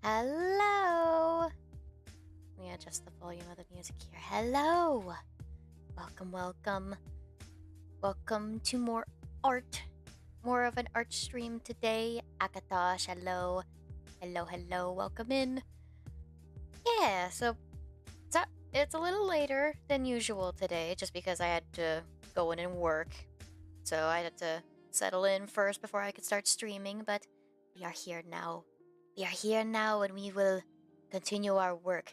Hello. Let me adjust the volume of the music here. Hello. Welcome. Welcome to more art. More of an art stream today. Akatosh, hello. Hello. Welcome in. Yeah, so it's a little later than usual today just because I had to go in and work. So I had to settle in first before I could start streaming, but we are here now. We are here now and we will continue our work.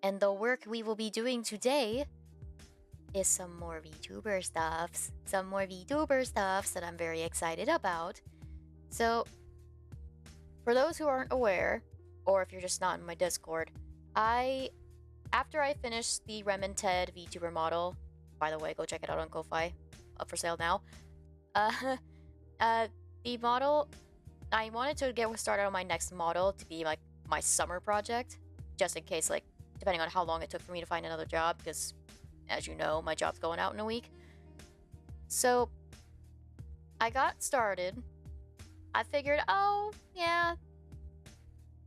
And the work we will be doing today is some more VTuber stuffs. Some more VTuber stuffs that I'm very excited about. So, for those who aren't aware, or if you're just not in my Discord, after I finished the Rem and Ted VTuber model, by the way, go check it out on Ko-Fi, up for sale now. The model, I wanted to get started on my next model to be like my summer project, just in case, like, depending on how long it took for me to find another job, because as you know, my job's going out in a week. So I got started. I figured, oh, yeah,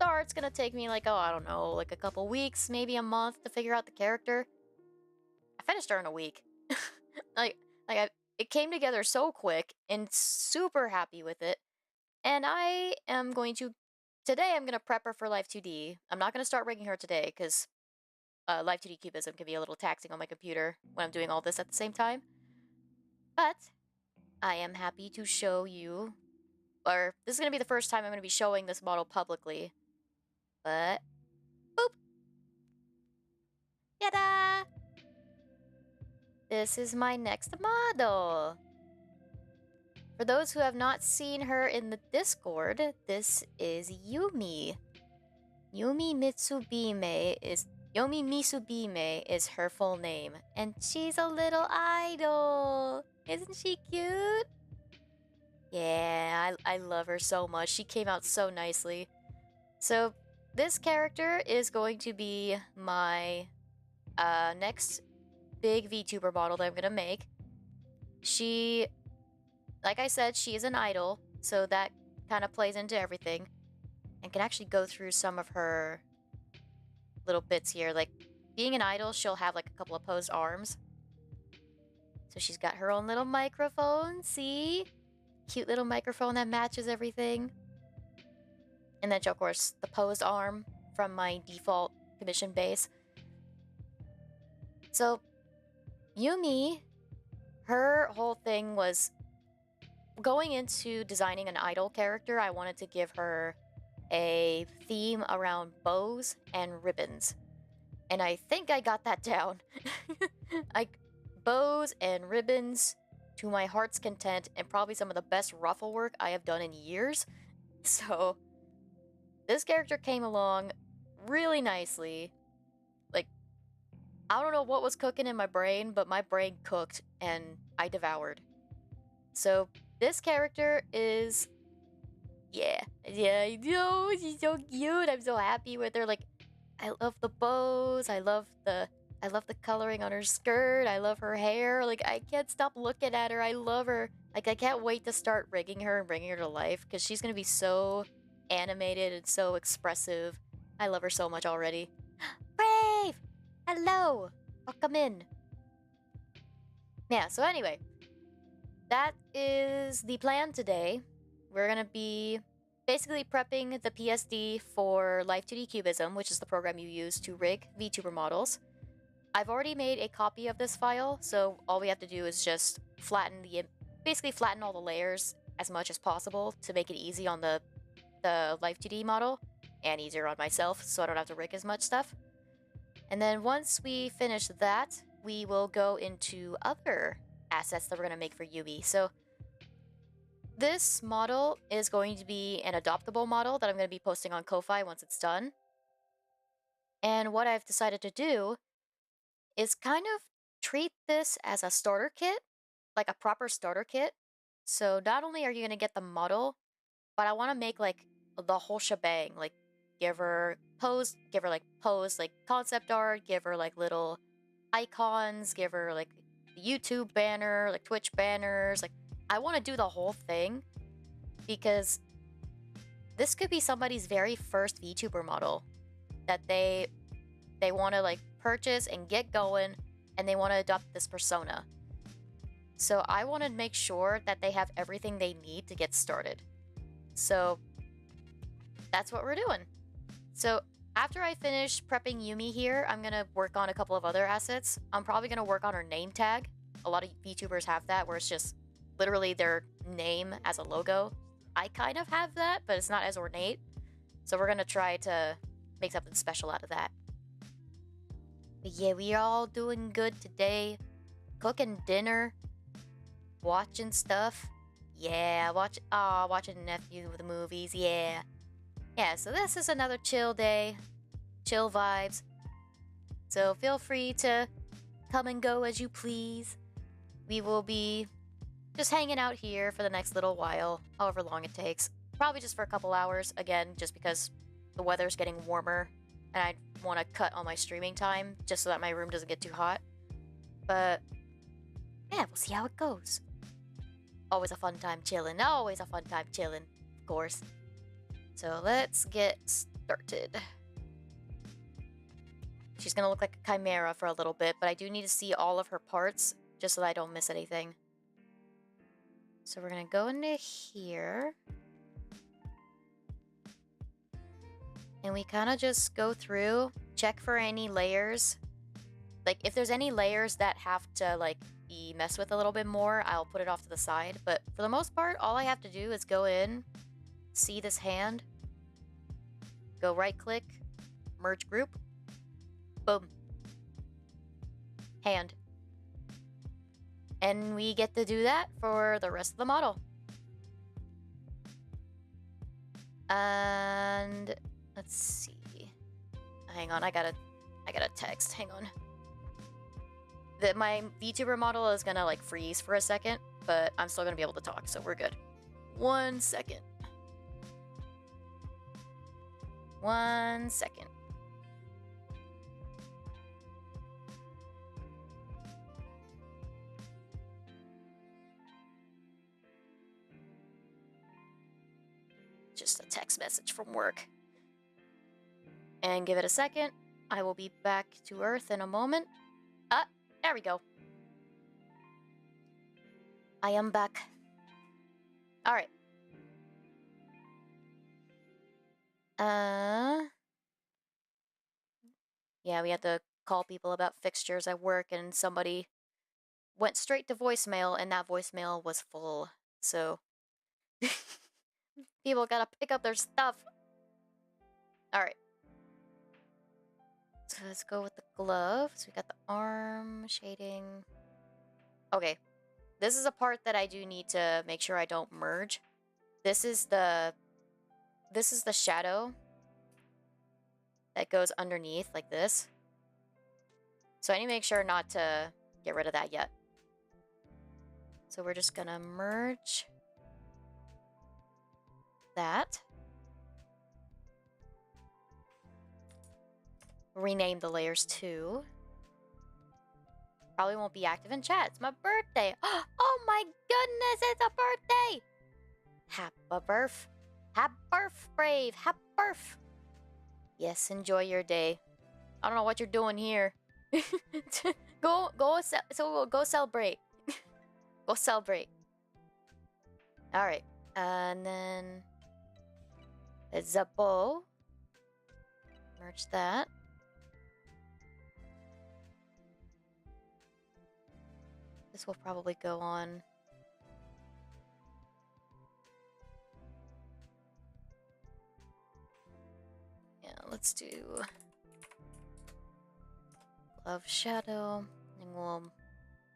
the art's gonna take me like, I don't know, like a couple weeks, maybe a month to figure out the character. I finished her in a week. It came together so quick and super happy with it. And today I'm gonna prep her for Life 2D. I'm not gonna start rigging her today because Live 2D Cubism can be a little taxing on my computer when I'm doing all this at the same time. But I am happy to show you, or this is going to be the first time I'm going to be showing this model publicly. But, boop! Yada! This is my next model. For those who have not seen her in the Discord, this is Yumi. Yumi Misubime is her full name, and she's a little idol. Isn't she cute? Yeah, I love her so much. She came out so nicely. So this character is going to be my next big VTuber model that I'm gonna make. She, like I said, she is an idol, so that kind of plays into everything, and can actually go through some of her little bits here. Like, being an idol, she'll have like a couple of posed arms. So she's got her own little microphone, see? Cute little microphone that matches everything. And then, of course, the posed arm from my default commission base. So, Yumi, her whole thing was going into designing an idol character. I wanted to give her a theme around bows and ribbons. And I think I got that down. Like, bows and ribbons to my heart's content, and probably some of the best ruffle work I have done in years. So, this character came along really nicely. Like, I don't know what was cooking in my brain, but my brain cooked and I devoured. So, this character is... Yeah, she's so cute. I'm so happy with her. Like, I love the bows. I love the coloring on her skirt. I love her hair. Like, I can't stop looking at her. I love her. Like, I can't wait to start rigging her and bringing her to life, because she's gonna be so animated and so expressive. I love her so much already. Brave! Hello! Welcome in. Yeah, so anyway, that is the plan today. We're gonna be basically prepping the PSD for Life 2D Cubism, which is the program you use to rig VTuber models. I've already made a copy of this file, so all we have to do is just basically flatten all the layers as much as possible to make it easy on the Life 2D model, and easier on myself, so I don't have to rig as much stuff. And then once we finish that, we will go into other assets that we're going to make for Yumi. So this model is going to be an adoptable model that I'm going to be posting on Ko-Fi once it's done. And what I've decided to do is kind of treat this as a starter kit, like a proper starter kit. So not only are you going to get the model, but I want to make like the whole shebang. Like, give her like concept art, give her like little icons, give her like YouTube banner, like Twitch banners. Like, I want to do the whole thing, because this could be somebody's very first VTuber model that they want to like purchase and get going, and they want to adopt this persona. So I want to make sure that they have everything they need to get started. So that's what we're doing. So after I finish prepping Yumi here, I'm going to work on a couple of other assets. I'm probably going to work on her name tag. A lot of VTubers have that, where it's just literally their name as a logo. I kind of have that, but it's not as ornate. So we're going to try to make something special out of that. But yeah, we are all doing good today. Cooking dinner. Watching stuff. Yeah, watching Nephew with the movies. Yeah. Yeah, so this is another chill day. Chill vibes. So feel free to come and go as you please. We will be just hanging out here for the next little while, however long it takes. Probably just for a couple hours, again, just because the weather's getting warmer and I want to cut on my streaming time just so that my room doesn't get too hot. But yeah, we'll see how it goes. Always a fun time chilling. Always a fun time chilling, of course. So let's get started. She's gonna look like a chimera for a little bit, but I do need to see all of her parts just so that I don't miss anything. So we're gonna go into here. And we kind of just go through, check for any layers. Like, if there's any layers that have to, like, be messed with a little bit more, I'll put it off to the side. But for the most part, all I have to do is go in, see this hand, go right-click, merge group, boom. Hand. And we get to do that for the rest of the model. And let's see. Hang on, I got a text. Hang on. My VTuber model is gonna like freeze for a second, but I'm still gonna be able to talk, so we're good. 1 second. 1 second. Just a text message from work. And give it a second. I will be back to Earth in a moment. There we go. I am back. Alright. Yeah, we had to call people about fixtures at work, and somebody went straight to voicemail, and that voicemail was full. So people gotta pick up their stuff. Alright. So let's go with the gloves. We got the arm shading. Okay. This is a part that I do need to make sure I don't merge. This is the shadow that goes underneath like this. So I need to make sure not to get rid of that yet. So we're just gonna merge that. Rename the layers too. Probably won't be active in chat. It's my birthday. Oh my goodness, it's a birthday! Happy birth. Happy birth, Brave. Happy birth. Yes, enjoy your day. I don't know what you're doing here. go celebrate. Go celebrate. Alright. And then it's a bow. Merge that. This will probably go on. Yeah, let's do glove shadow, and we'll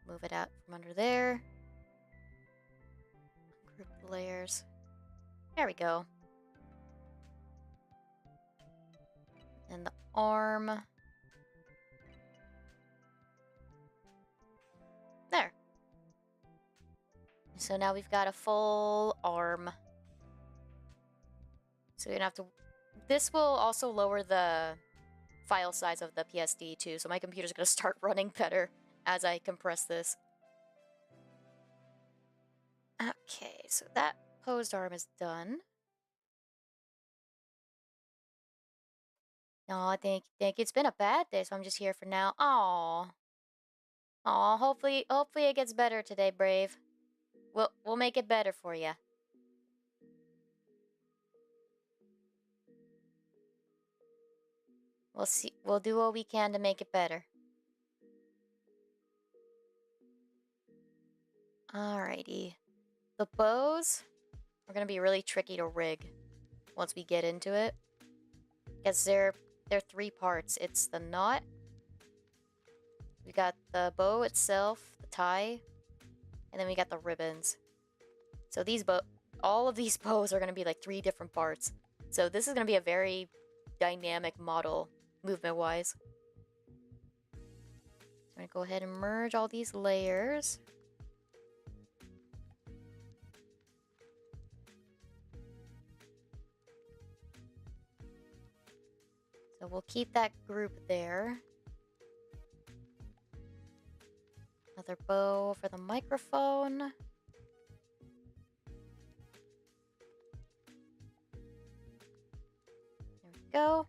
move it out from under there. Group the layers. There we go. And the arm. There. So now we've got a full arm. So you're gonna have to... This will also lower the file size of the PSD too, so my computer's gonna start running better as I compress this. Okay, so that posed arm is done. Oh, thank you. It's been a bad day, so I'm just here for now. Aw. Aw, hopefully it gets better today, Brave. We'll make it better for you. We'll see. We'll do what we can to make it better. Alrighty. The bows are gonna be really tricky to rig once we get into it. Because they're 3 parts. It's the knot. We got the bow itself, the tie, and then we got the ribbons. So all of these bows are gonna be like 3 different parts. So this is gonna be a very dynamic model, movement-wise. I'm gonna go ahead and merge all these layers. So we'll keep that group there. Another bow for the microphone. There we go.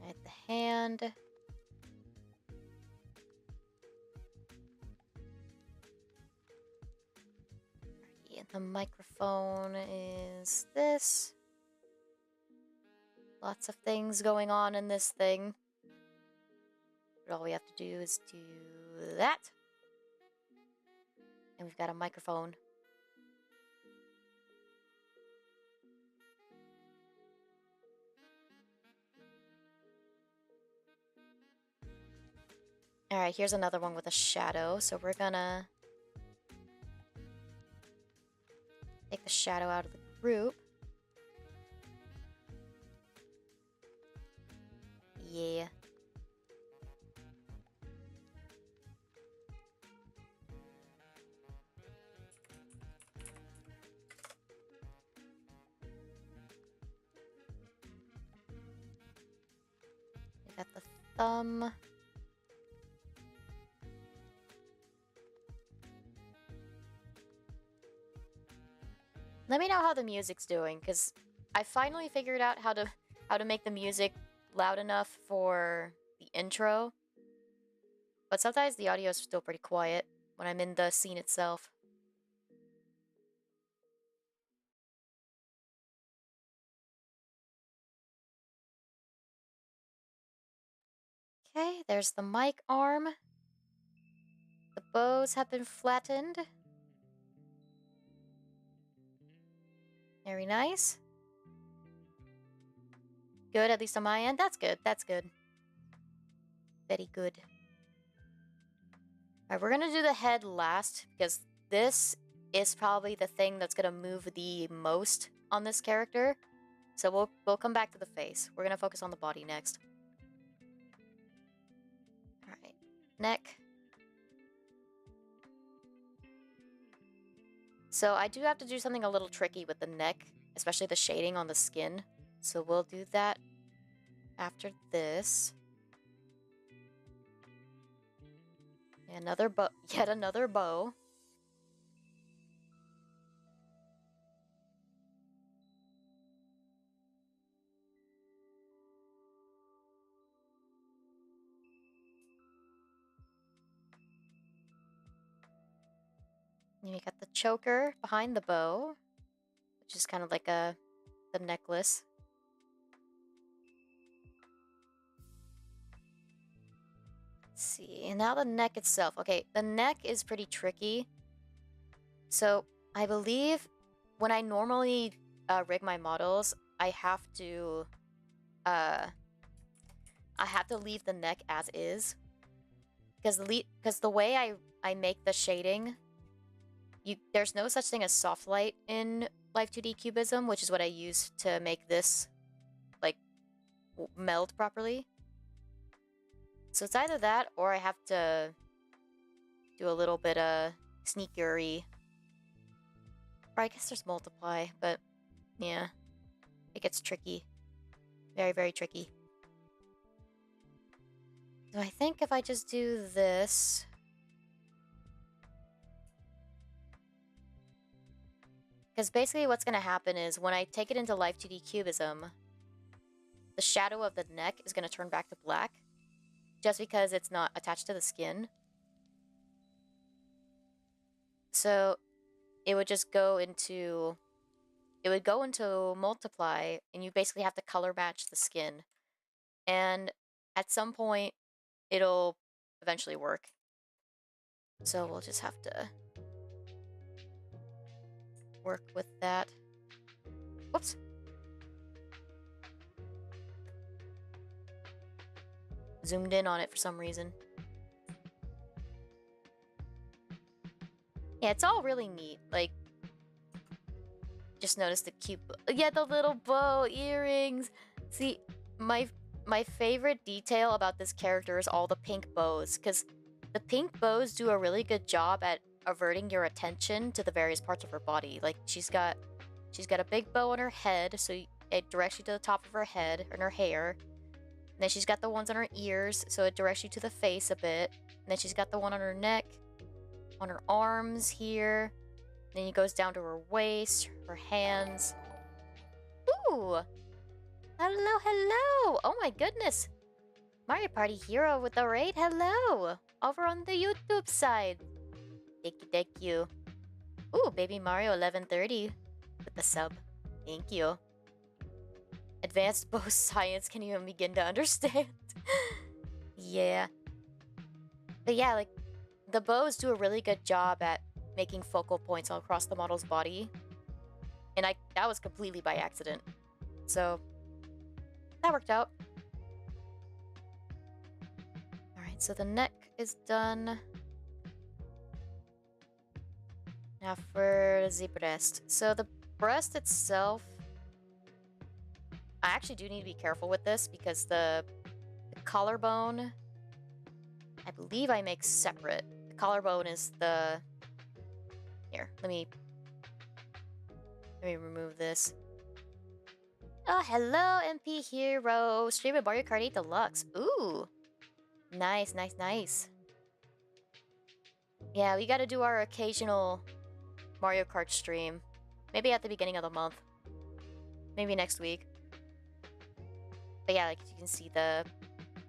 Add the hand. And the microphone is this. Lots of things going on in this thing. But all we have to do is do that. And we've got a microphone. Alright, here's another one with a shadow. So we're gonna take the shadow out of the group. Yeah. We got the thumb. Let me know how the music's doing, because I finally figured out how to make the music loud enough for the intro. But sometimes the audio is still pretty quiet when I'm in the scene itself. Okay, there's the mic arm. The bows have been flattened. Very nice. Good, at least on my end. That's good, that's good. Very good. Alright, we're gonna do the head last, because this is probably the thing that's gonna move the most on this character. So we'll come back to the face. We're gonna focus on the body next. Alright, neck. So I do have to do something a little tricky with the neck, especially the shading on the skin. So we'll do that after this. Another bow, yet another bow. And we got the choker behind the bow, which is kind of like the necklace. Let's see, and now the neck itself. Okay, the neck is pretty tricky. So I believe when I normally rig my models, I have to leave the neck as is, because the way I make the shading, there's no such thing as soft light in Live 2D Cubism, which is what I use to make this like meld properly. So it's either that, or I have to do a little bit of sneakery. Or I guess there's multiply, but yeah, it gets tricky. Very, very tricky. So I think if I just do this... Because basically what's going to happen is when I take it into Life 2D Cubism, the shadow of the neck is going to turn back to black just because it's not attached to the skin. So it would just go into... It would go into Multiply, and you basically have to color match the skin. And at some point, it'll eventually work. So we'll just have to work with that. Whoops. Zoomed in on it for some reason. Yeah, it's all really neat. Like, just noticed the cute... Yeah, the little bow, earrings. See, my favorite detail about this character is all the pink bows, because the pink bows do a really good job at averting your attention to the various parts of her body. Like, she's got a big bow on her head, so it directs you to the top of her head and her hair. And then she's got the ones on her ears, so it directs you to the face a bit. And then she's got the one on her neck, on her arms here. And then it goes down to her waist, her hands. Ooh! Hello, hello! Oh my goodness! Mario Party Hero with the raid, hello! Over on the YouTube side. Thank you. Ooh, Baby Mario 1130 with the sub. Thank you. Advanced bow science can even begin to understand. Yeah. But yeah, like, the bows do a really good job at making focal points all across the model's body. And that was completely by accident. So, that worked out. Alright, so the neck is done. Now for the breast. So the breast itself... I actually do need to be careful with this because the collarbone, I believe I make separate. The collarbone is the... Here, let me remove this. Oh, hello, MP Hero. Streaming Mario Kart 8 Deluxe. Ooh. Nice, nice, nice. Yeah, we gotta do our occasional Mario Kart stream. Maybe at the beginning of the month. Maybe next week. But yeah, like you can see the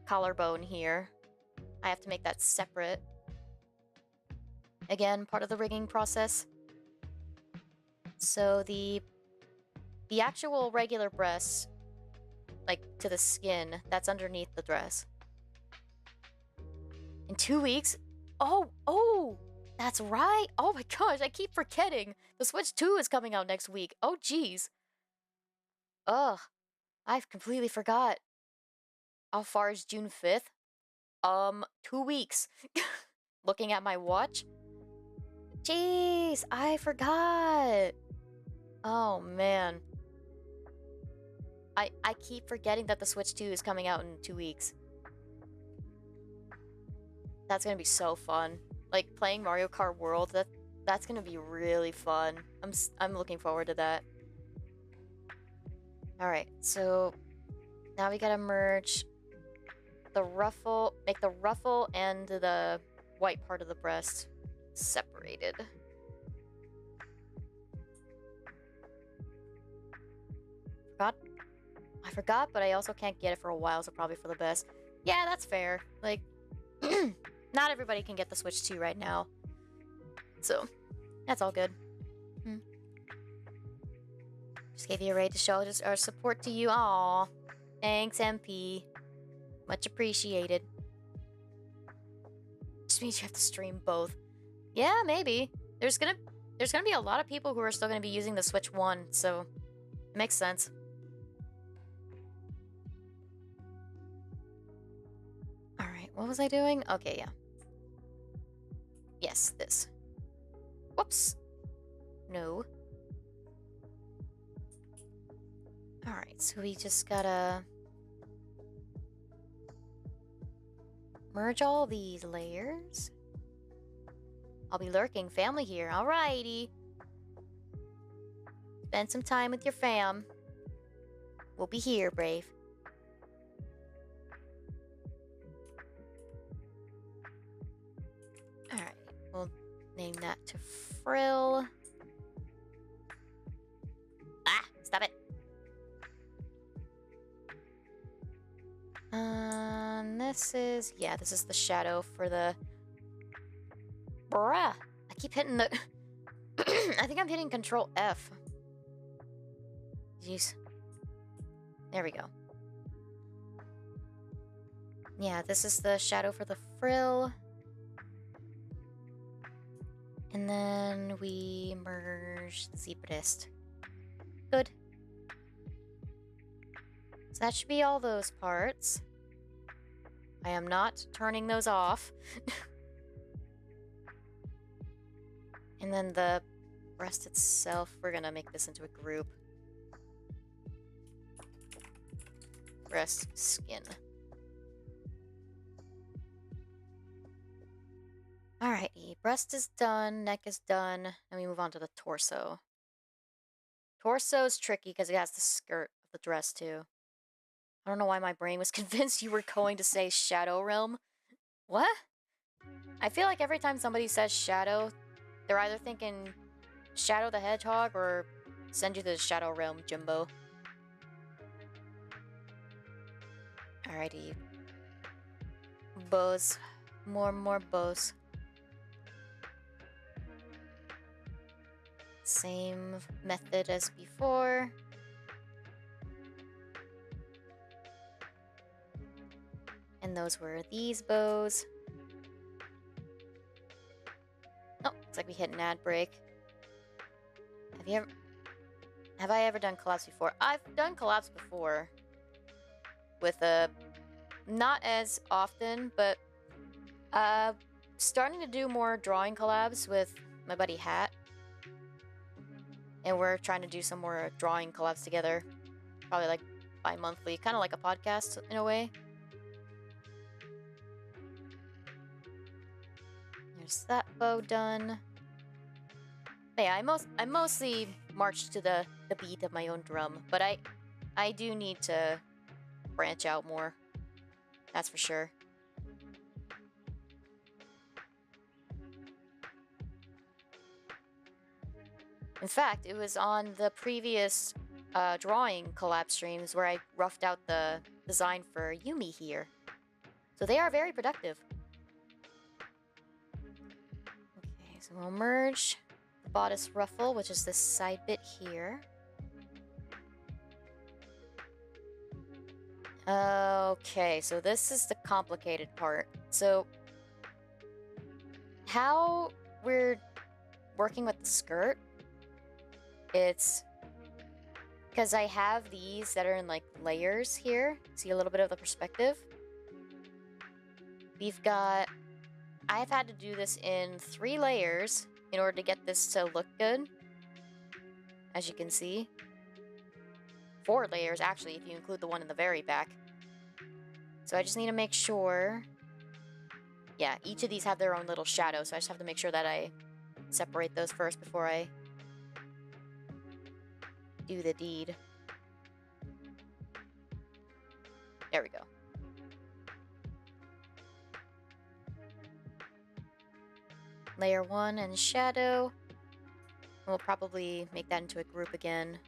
collarbone here. I have to make that separate. Again, part of the rigging process. So the actual regular breast, like to the skin, that's underneath the dress. In 2 weeks? Oh, that's right. Oh my gosh, I keep forgetting. The Switch 2 is coming out next week. Oh geez. Ugh, I've completely forgot. How far is June 5th? 2 weeks. Looking at my watch. Jeez, I forgot. Oh man. I keep forgetting that the Switch 2 is coming out in 2 weeks. That's gonna be so fun. Like playing Mario Kart World, that's gonna be really fun. I'm looking forward to that. Alright, so now we gotta merge the ruffle, make the ruffle and the white part of the breast separated. I forgot, but I also can't get it for a while, so probably for the best. Yeah, that's fair. Like, not everybody can get the Switch 2 right now. So, that's all good. Just gave you a raid to show just our support to you. Aww. Thanks, MP. Much appreciated. Just means you have to stream both. Yeah, maybe. There's gonna be a lot of people who are still gonna be using the Switch 1, so it makes sense. Alright, what was I doing? Okay, yeah. Yes, this. Whoops. No. Alright, so we just gotta merge all these layers. I'll be lurking. Family here. Alrighty. Spend some time with your fam. We'll be here, Brave. Alright, we'll name that to Frill. This is... Yeah, this is the shadow for the... Bruh! I keep hitting the... I think I'm hitting Control F. Jeez. There we go. Yeah, this is the shadow for the frill. And then we merge the Zebrist. Good. So that should be all those parts. I am not turning those off. And then the breast itself, we're gonna make this into a group. Breast, skin. Alrighty, breast is done, neck is done, and we move on to the torso. Torso is tricky because it has the skirt of the dress too. I don't know why my brain was convinced you were going to say Shadow Realm. What? I feel like every time somebody says Shadow, they're either thinking Shadow the Hedgehog or send you to the Shadow Realm, Jimbo. Alrighty. Bows. More bows. Same method as before. And those were these bows. Oh, looks like we hit an ad break. Have I ever done collabs before? I've done collabs before. With not as often, but starting to do more drawing collabs with my buddy Hat. And we're trying to do some more drawing collabs together. Probably like bi-monthly, kind of like a podcast in a way. There's that bow done. But yeah, I mostly march to the beat of my own drum, but I do need to branch out more. That's for sure. In fact, it was on the previous drawing collab streams where I roughed out the design for Yumi here. So they are very productive. Okay, so we'll merge the bodice ruffle, which is this side bit here. Okay, so this is the complicated part. So how we're working with the skirt, it's because I have these that are in like layers here. See a little bit of the perspective? I've had to do this in 3 layers in order to get this to look good. As you can see. 4 layers actually, if you include the one in the very back. So I just need to make sure... Yeah, each of these have their own little shadow, so I just have to make sure that I separate those first before I do the deed. There we go. Layer 1 and shadow. We'll probably make that into a group again.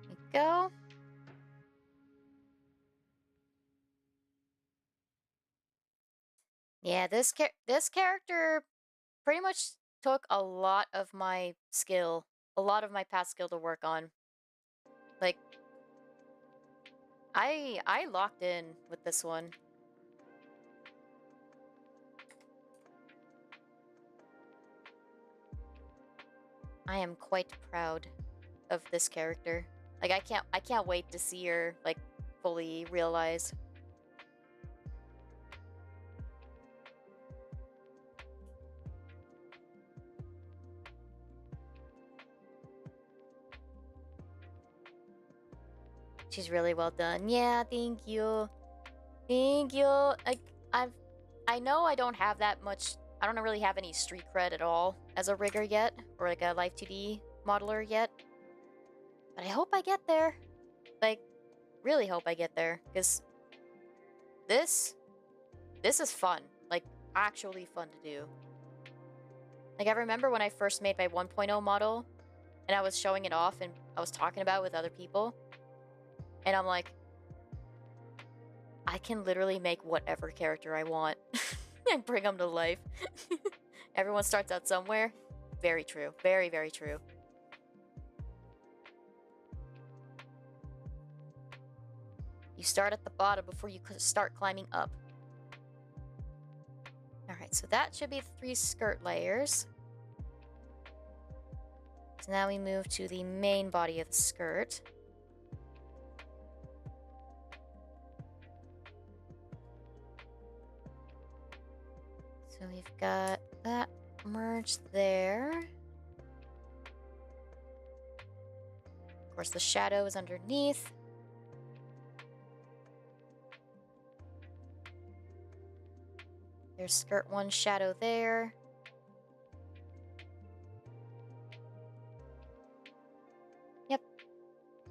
There we go. Yeah, this character pretty much took a lot of my skill, a lot of my past skill to work on. Like, I locked in with this one. I am quite proud of this character. Like, I can't wait to see her like fully realized. She's really well done. Yeah, thank you. Thank you. I know I don't have that much. I don't really have any street cred at all as a rigger yet, or like a Life 2D modeler yet. But I hope I get there. Like, really hope I get there, because this is fun. Like, actually fun to do. Like, I remember when I first made my 1.0 model, and I was showing it off and I was talking about it with other people. And I'm like, I can literally make whatever character I want and bring them to life. Everyone starts out somewhere. Very true. Very, very true. You start at the bottom before you start climbing up. Alright, so that should be the 3 skirt layers. So now we move to the main body of the skirt. So we've got that merged there. Of course, the shadow is underneath. There's skirt 1 shadow there. Yep.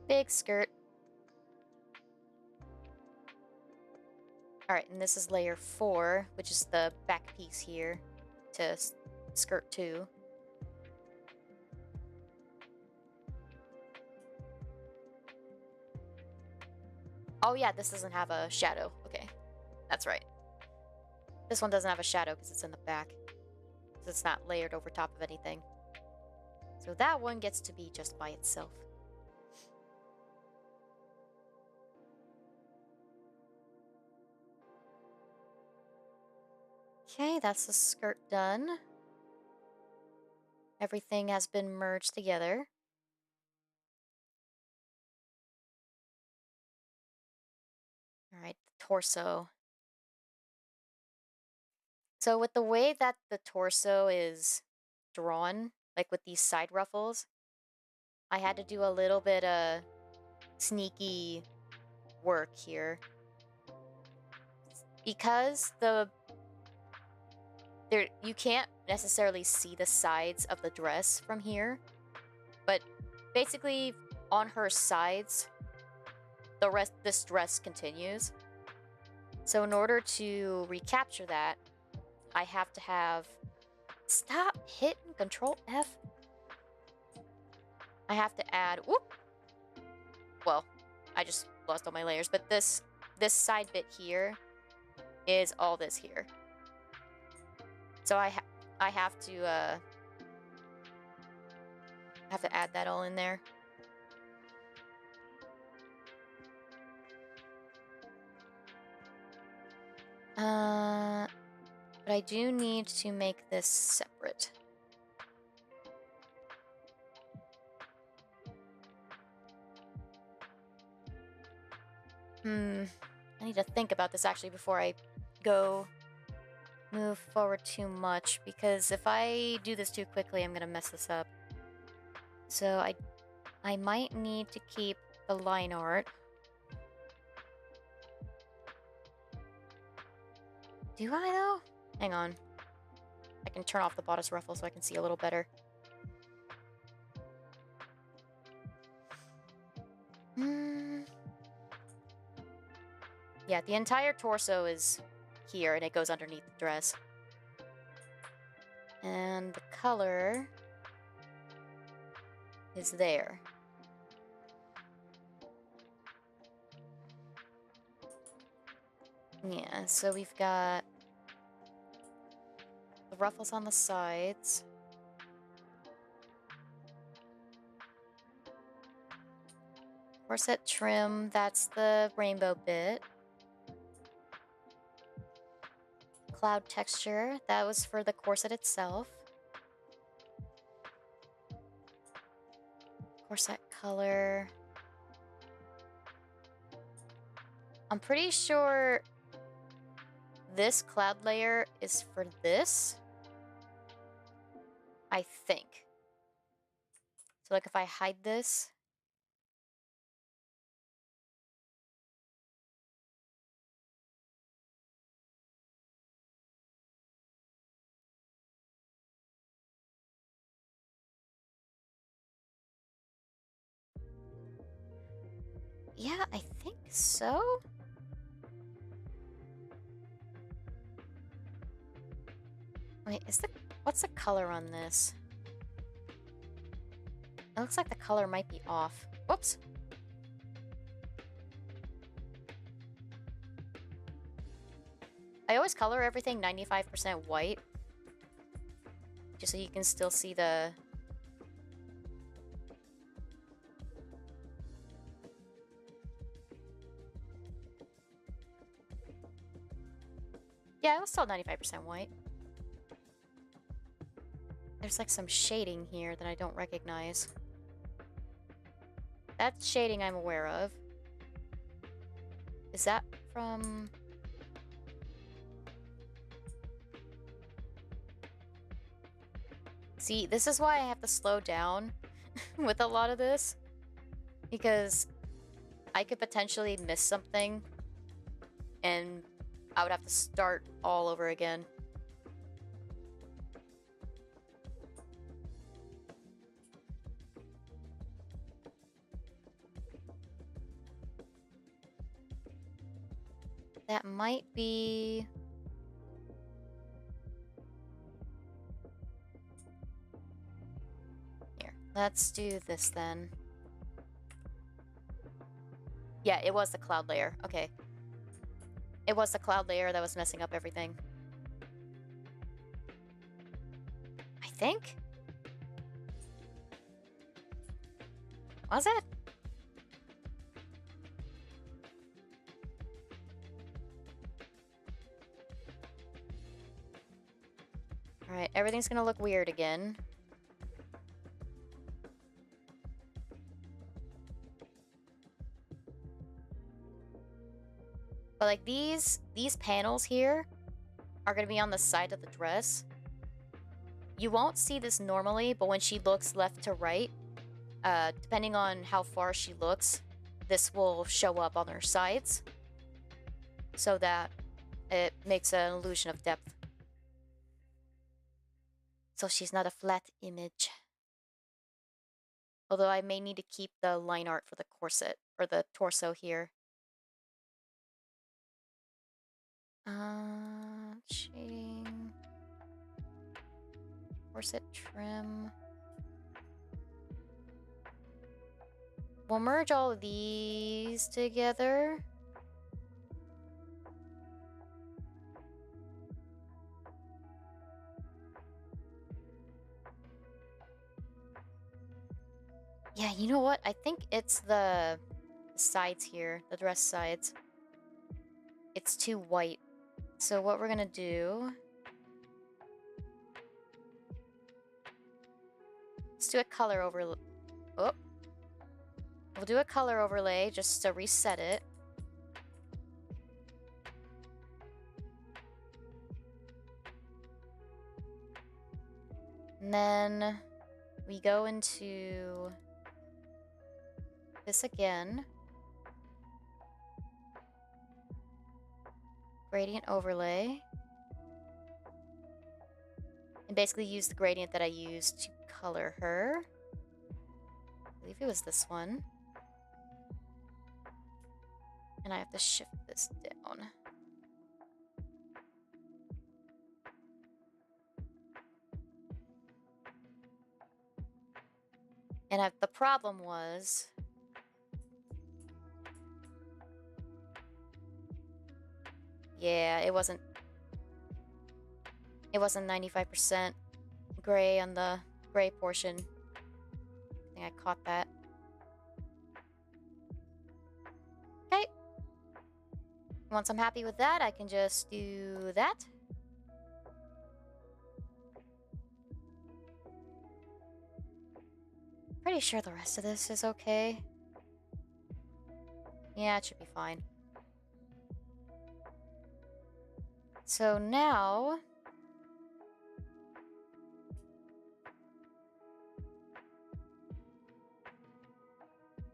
Big skirt. Alright, and this is layer 4, which is the back piece here to skirt 2. Oh yeah, this doesn't have a shadow. Okay, that's right. This one doesn't have a shadow because it's in the back. So it's not layered over top of anything. So that one gets to be just by itself. Okay, that's the skirt done. Everything has been merged together. Alright, the torso. So with the way that the torso is drawn, like with these side ruffles, I had to do a little bit of sneaky work here. Because you can't necessarily see the sides of the dress from here, but basically on her sides, this dress continues. So in order to recapture that, I have to have... Stop hitting Control F. I have to add... Whoop! Well, I just lost all my layers, but this side bit here is all this here. So I have to add that all in there. But I do need to make this separate. I need to think about this actually before I move forward too much, because if I do this too quickly, I'm gonna mess this up. So I might need to keep the line art. Do I though? Hang on. I can turn off the bodice ruffle so I can see a little better. Yeah, the entire torso is here and it goes underneath the dress. And the color is there. Yeah, so we've got the ruffles on the sides. Corset trim, that's the rainbow bit. Cloud texture, that was for the corset itself. Corset color. I'm pretty sure this cloud layer is for this. I think. So like if I hide this. Yeah, I think so. Wait, what's the color on this? It looks like the color might be off. Whoops. I always color everything 95% white. Just so you can still see the... Yeah, it was still 95% white. There's like some shading here that I don't recognize. That's shading I'm aware of. Is that from... See, this is why I have to slow down with a lot of this. Because I could potentially miss something and I would have to start all over again. That might be... Here, let's do this then. Yeah, it was the cloud layer. Okay. It was the cloud layer that was messing up everything. I think? Was it? Alright, everything's gonna look weird again. But like these panels here are gonna be on the side of the dress. You won't see this normally, but when she looks left to right, depending on how far she looks, this will show up on her sides so that it makes an illusion of depth. So she's not a flat image. Although I may need to keep the line art for the corset, or the torso here. Shading. Corset trim. We'll merge all of these together. Yeah, you know what? I think it's the sides here, the dress sides. It's too white. So what we're gonna do... Let's do a color overlay. Oh. We'll do a color overlay just to reset it. And then we go into this again. Gradient overlay. And basically use the gradient that I used to color her. I believe it was this one. And I have to shift this down. And the problem was... Yeah, it wasn't 95% gray on the gray portion. I think I caught that. Okay. Once I'm happy with that, I can just do that. Pretty sure the rest of this is okay. Yeah, it should be fine. So now...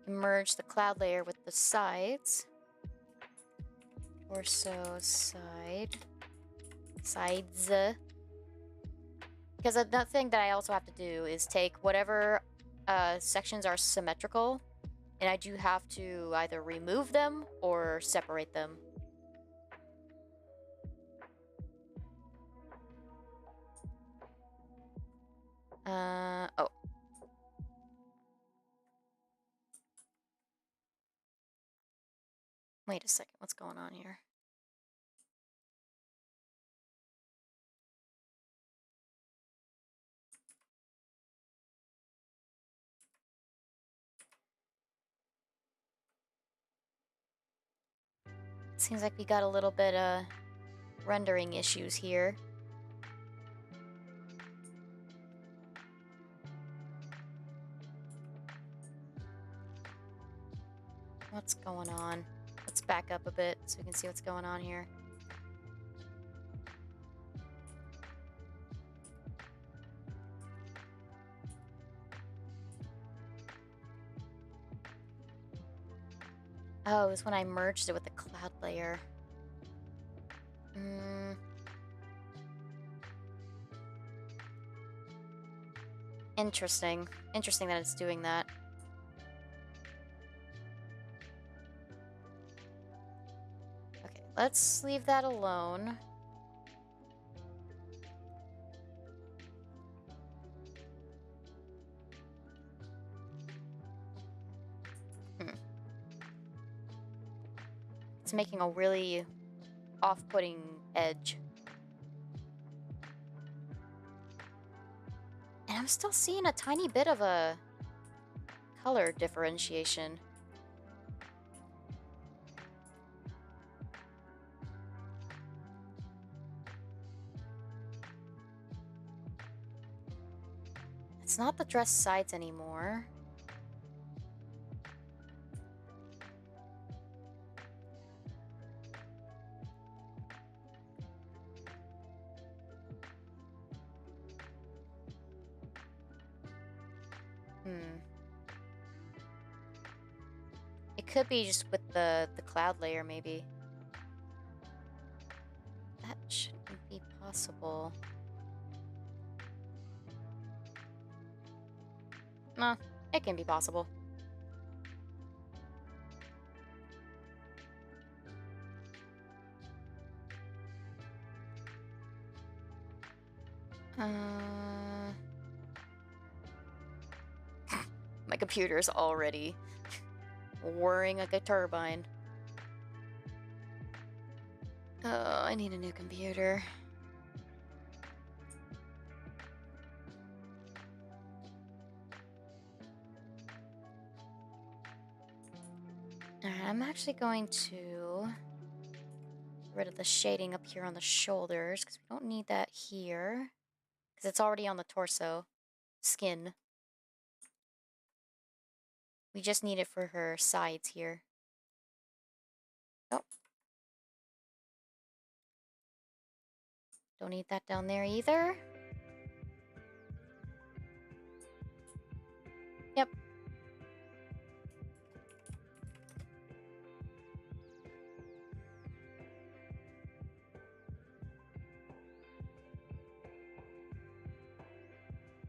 merge the cloud layer with the sides. Torso, side. Sides. Because another thing that I also have to do is take whatever sections are symmetrical, and I do have to either remove them or separate them. Oh. Wait a second, what's going on here? Seems like we got a little bit rendering issues here. What's going on? Let's back up a bit so we can see what's going on here. Oh, it was when I merged it with the cloud layer. Interesting. Interesting that it's doing that. Okay, let's leave that alone. It's making a really off-putting edge. And I'm still seeing a tiny bit of a color differentiation. It's not the dress sides anymore. It could be just with the cloud layer, maybe. That shouldn't be possible. No, it can be possible. My computer's already whirring like a turbine. Oh, I need a new computer. Alright, I'm actually going to get rid of the shading up here on the shoulders, because we don't need that here. Because it's already on the torso. Skin. We just need it for her sides here. Oh. Don't need that down there either. Yep.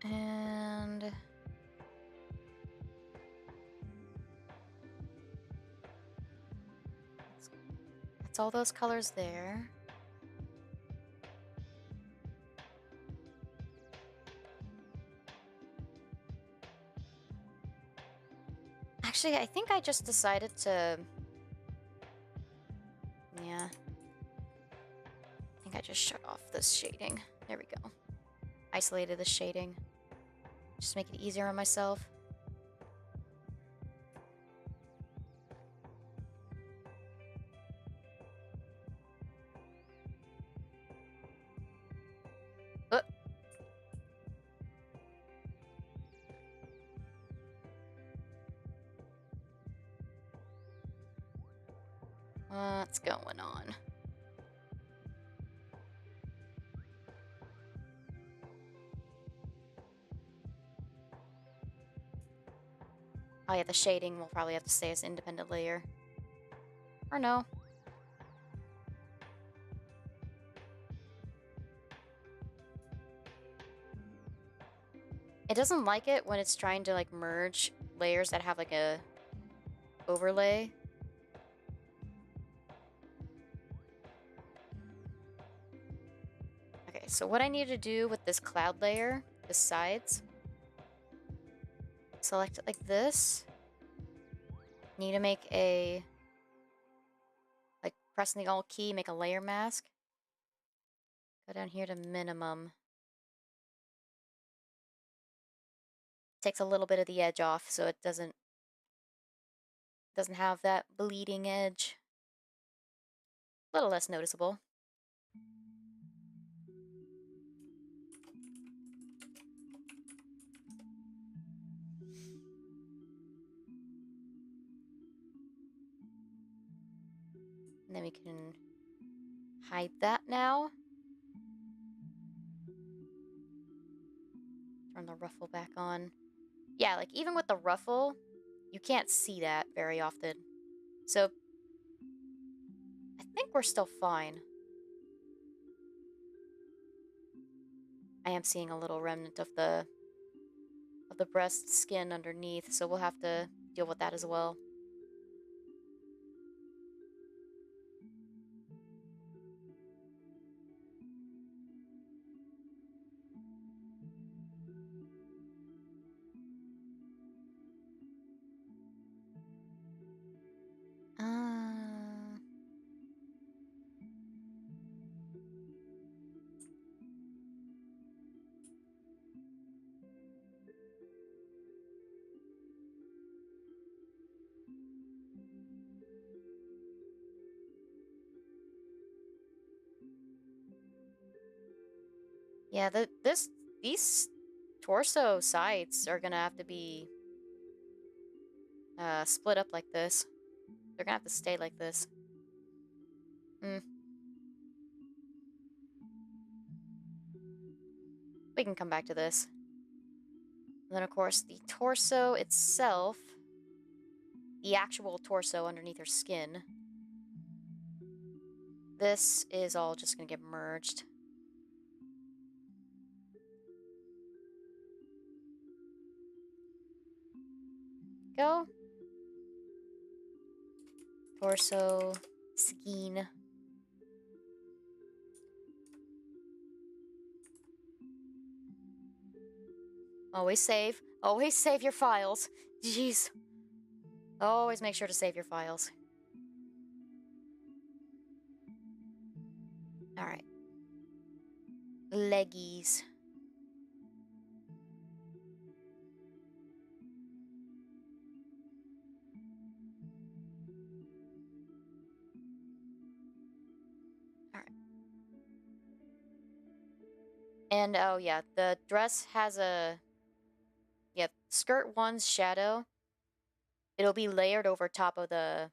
And that's all those colors there. Actually, I think I just decided to... Yeah. I think I just shut off this shading. There we go. Isolated the shading. Just make it easier on myself. What's going on? Oh yeah, the shading will probably have to stay as an independent layer. Or no. It doesn't like it when it's trying to like merge layers that have like a overlay. Okay, so what I need to do with this cloud layer, the sides, select it like this. Need to make a Pressing the Alt key, make a layer mask. Go down here to minimum. Takes a little bit of the edge off so it doesn't have that bleeding edge. A little less noticeable. And then we can hide that now. Turn the ruffle back on. Yeah, like even with the ruffle, you can't see that very often. So I think we're still fine. I am seeing a little remnant of the breast skin underneath, so we'll have to deal with that as well. Yeah, these torso sides are gonna have to be split up like this. They're gonna have to stay like this. We can come back to this. And then, of course, the torso itself, the actual torso underneath her skin, this is all just gonna get merged. Go. Torso, skin. Always save. Always save your files. Jeez. Always make sure to save your files. Alright. Leggies. Alright. And, oh yeah, the dress has a... Yeah, skirt 1's shadow. It'll be layered over top of the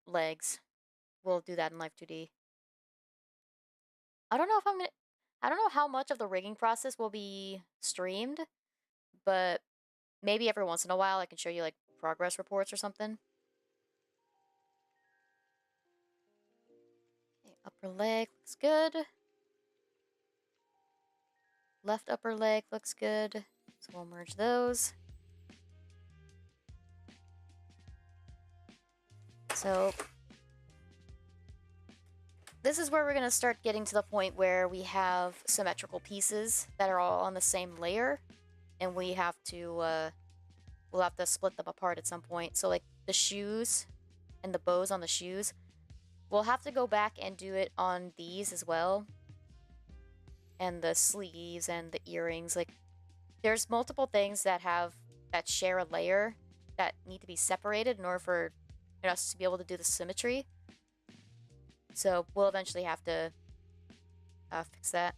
legs. We'll do that in Live 2D. I don't know if I'm gonna... I don't know how much of the rigging process will be streamed, but maybe every once in a while I can show you, like, progress reports or something. Okay, upper leg looks good. Left upper leg looks good. So we'll merge those. So this is where we're going to start getting to the point where we have symmetrical pieces that are all on the same layer, and we have to we'll have to split them apart at some point. So like the shoes and the bows on the shoes, we'll have to go back and do it on these as well. And the sleeves and the earrings, like there's multiple things that share a layer that need to be separated in order for us to be able to do the symmetry. So we'll eventually have to fix that.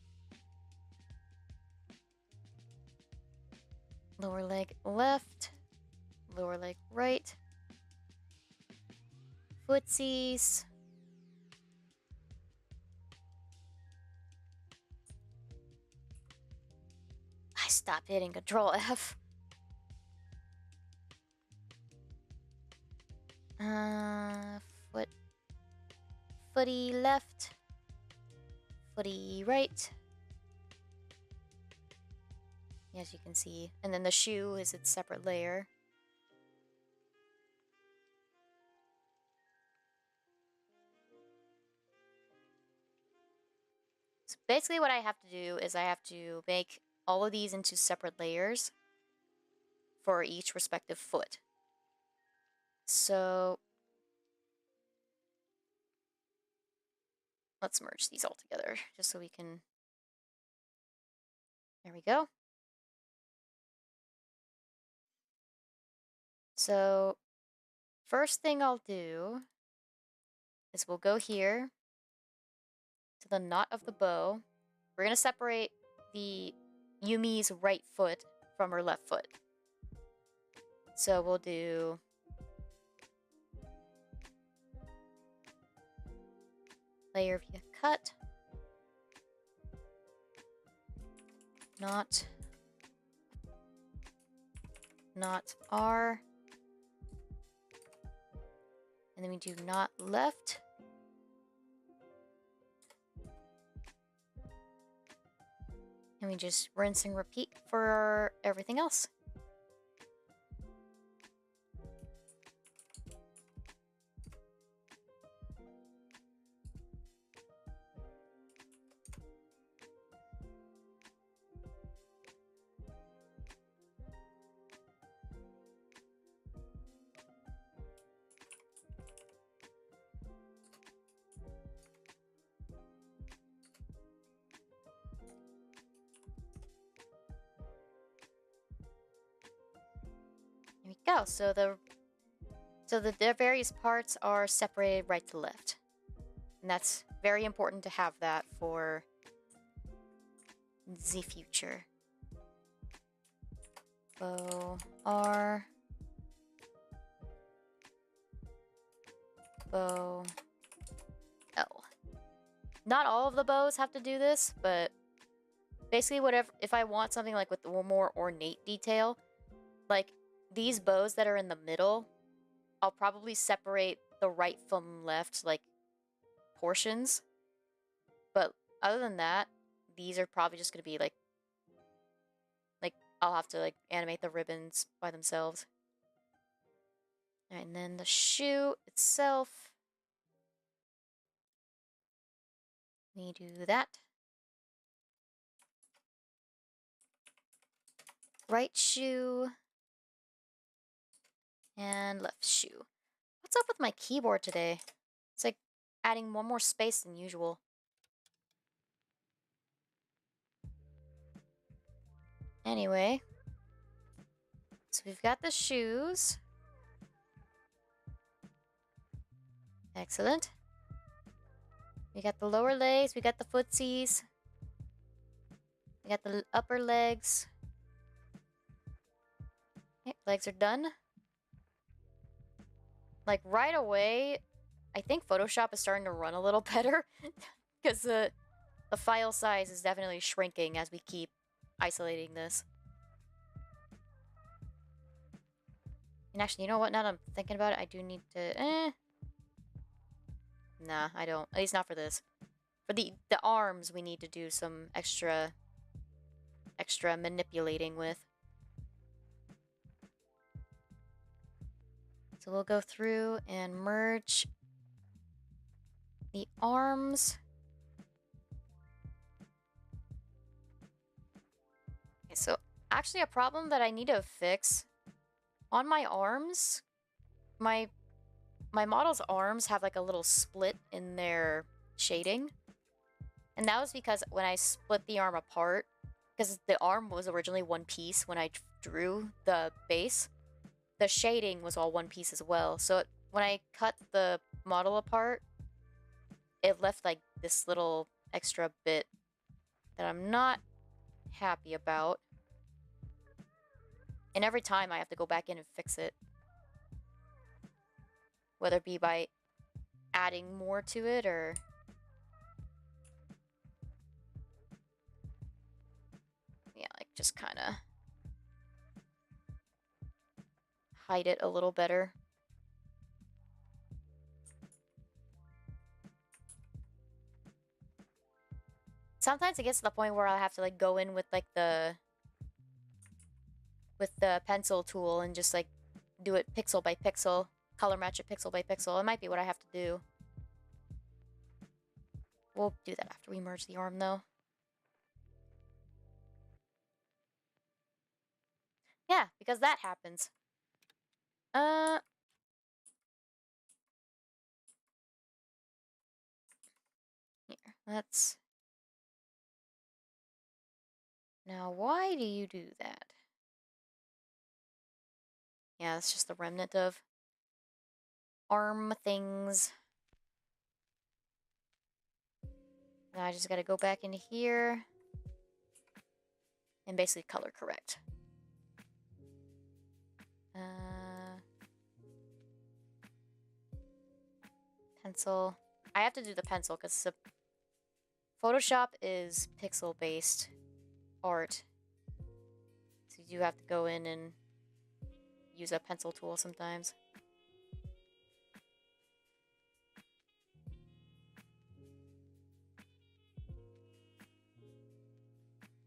Lower leg left, lower leg right. Footsies. I stopped hitting Control F. Footy left, footy right. As you can see. And then the shoe is its separate layer. So basically what I have to do is I have to make all of these into separate layers for each respective foot. So let's merge these all together just so we can... There we go. So first thing I'll do is we'll go here to the knot of the bow. We're going to separate the Yumi's right foot from her left foot. So we'll do layer via cut, knot R, and then we do knot left. And we just rinse and repeat for everything else. There we go. So the various parts are separated right to left. And that's very important to have that for the future. Bow R. Bow L. Not all of the bows have to do this, but basically whatever, if I want something like with more ornate detail, like these bows that are in the middle, I'll probably separate the right from left, like, portions. But other than that, these are probably just going to be, like, I'll have to, like, animate the ribbons by themselves. Alright, and then the shoe itself. We do that. Right shoe. And left shoe. What's up with my keyboard today? It's like adding one more space than usual. Anyway. So we've got the shoes. Excellent. We got the lower legs, we got the footsies. We got the upper legs. Okay, legs are done. Like, right away, I think Photoshop is starting to run a little better. Because the file size is definitely shrinking as we keep isolating this. And actually, you know what? Now that I'm thinking about it, I do need to... Nah, I don't. At least not for this. For the arms, we need to do some extra manipulating with. So we'll go through and merge the arms. Okay, so actually a problem that I need to fix on my arms, my model's arms have like a little split in their shading. And that was because when I split the arm apart, because the arm was originally one piece when I drew the base, the shading was all one piece as well. So when I cut the model apart, it left like this little extra bit that I'm not happy about. And every time I have to go back in and fix it. Whether it be by adding more to it or... yeah, like just kind of hide it a little better. Sometimes it gets to the point where I'll have to like go in with like the pencil tool and just like do it pixel by pixel, color match it pixel by pixel. It might be what I have to do. We'll do that after we merge the arm though. Yeah, because that happens. Let's... Now, why do you do that? Yeah, it's just the remnant of arm things. Now I just gotta go back into here and basically color correct. Pencil. I have to do the pencil because Photoshop is pixel-based art. So you do have to go in and use a pencil tool sometimes.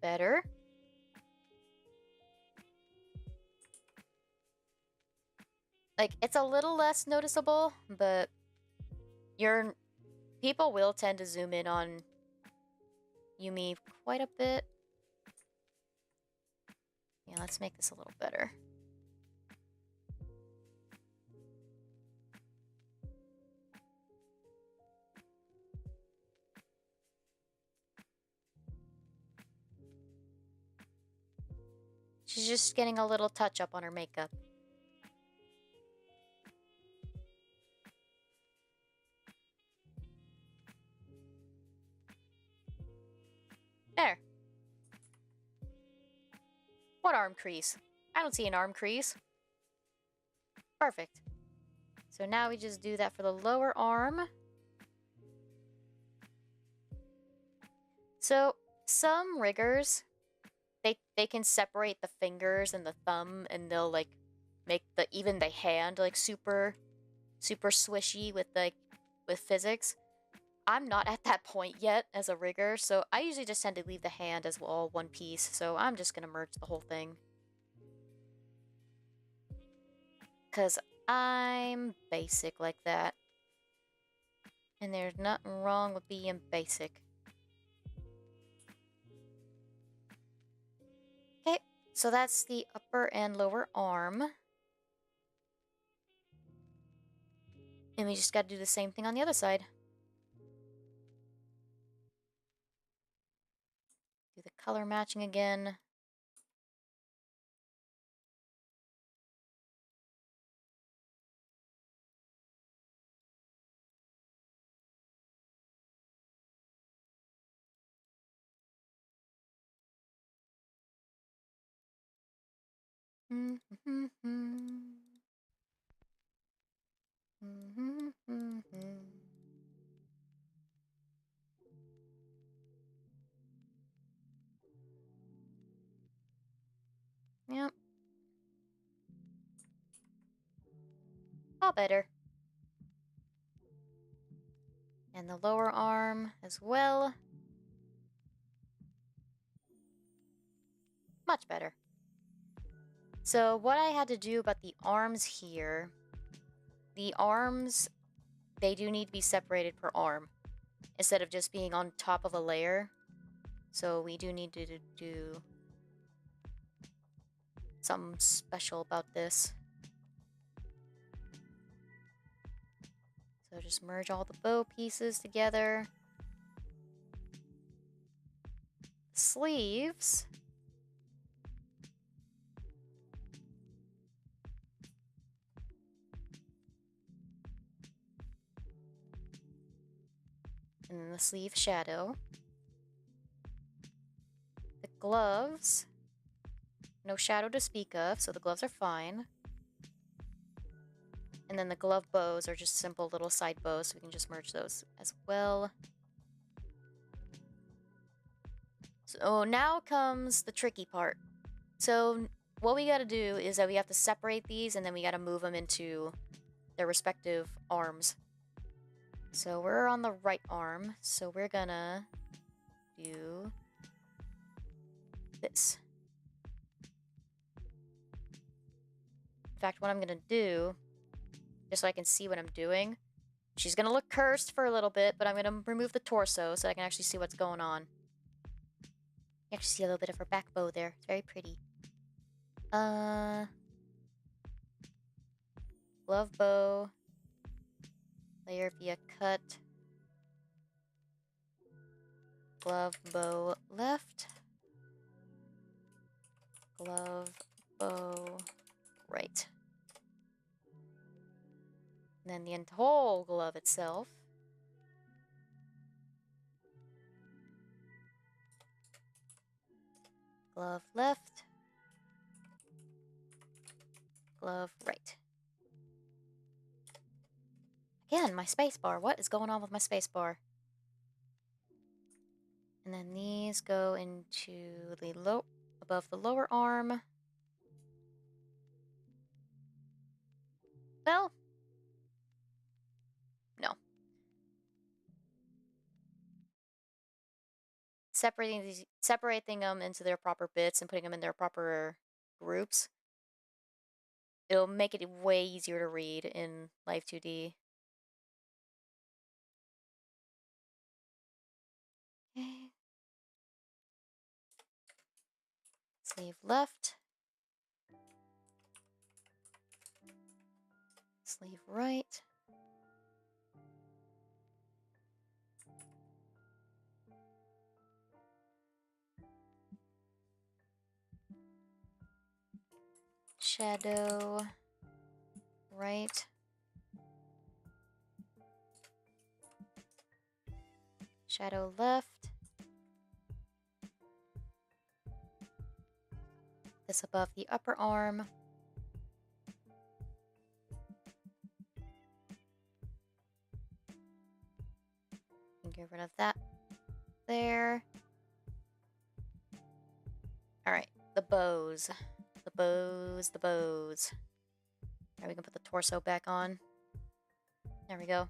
Better. Like, it's a little less noticeable, but people will tend to zoom in on Yumi quite a bit. Yeah, let's make this a little better. She's just getting a little touch up on her makeup. There. What arm crease? I don't see an arm crease. Perfect. So now we just do that for the lower arm. So some riggers, they can separate the fingers and the thumb, and they'll like make even the hand like super swishy with physics. I'm not at that point yet as a rigger, so I usually just tend to leave the hand as all one piece. So I'm just gonna merge the whole thing. Cause I'm basic like that. And there's nothing wrong with being basic. Okay, so that's the upper and lower arm. And we just gotta do the same thing on the other side. Do the color matching again. Yep. All better. And the lower arm as well. Much better. So what I had to do about the arms here, the arms, they do need to be separated per arm instead of just being on top of a layer. So we do need to do something special about this. So just merge all the bow pieces together. Sleeves. And then the sleeve shadow. The gloves. No shadow to speak of, so the gloves are fine. And then the glove bows are just simple little side bows, so we can just merge those as well. So now comes the tricky part. So what we gotta do is that we have to separate these, and then we gotta move them into their respective arms. So we're on the right arm, so we're gonna do this. In fact, what I'm gonna do, just so I can see what I'm doing, she's gonna look cursed for a little bit, but I'm gonna remove the torso so I can actually see what's going on. You actually see a little bit of her back bow there. It's very pretty. Glove bow. Layer via cut. Glove, bow, left. Glove, bow, right. And then the whole glove itself. Glove left. Glove right. Again, my spacebar. What is going on with my spacebar? And then these go into the above the lower arm. Well, no. Separating them into their proper bits and putting them in their proper groups. It'll make it way easier to read in Live 2D. Okay. Sleeve left. Sleeve right. Shadow right. Shadow left. This above the upper arm. And get rid of that there. Alright, the bows. The bows, the bows. Now we can put the torso back on. There we go.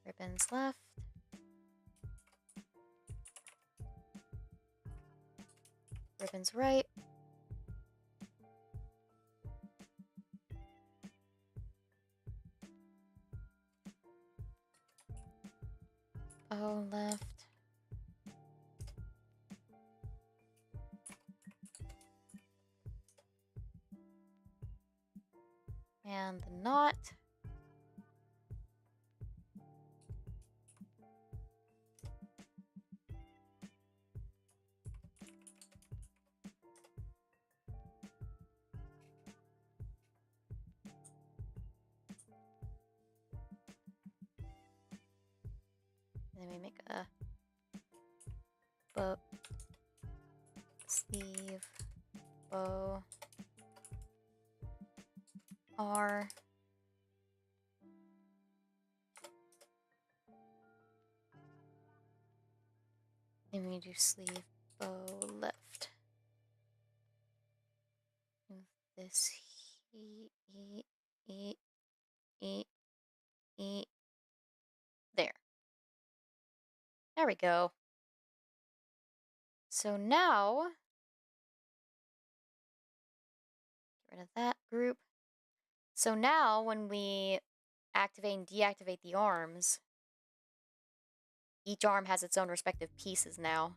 Ribbons left. Ribbons right. Bow left. And the knot. And then we make a bow, sleeve, bow, R. Then we do sleeve, bow, left. Move this there. There we go. So now, get rid of that group. So now when we activate and deactivate the arms, each arm has its own respective pieces now.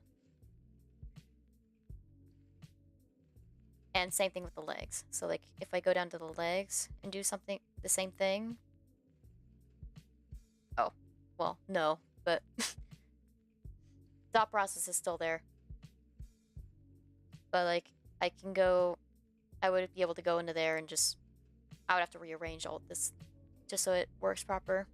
And same thing with the legs. So like if I go down to the legs and do something, the same thing. Oh, well, no, but thought process is still there. But like I can go, I would be able to go into there and just, I would have to rearrange all this just so it works proper.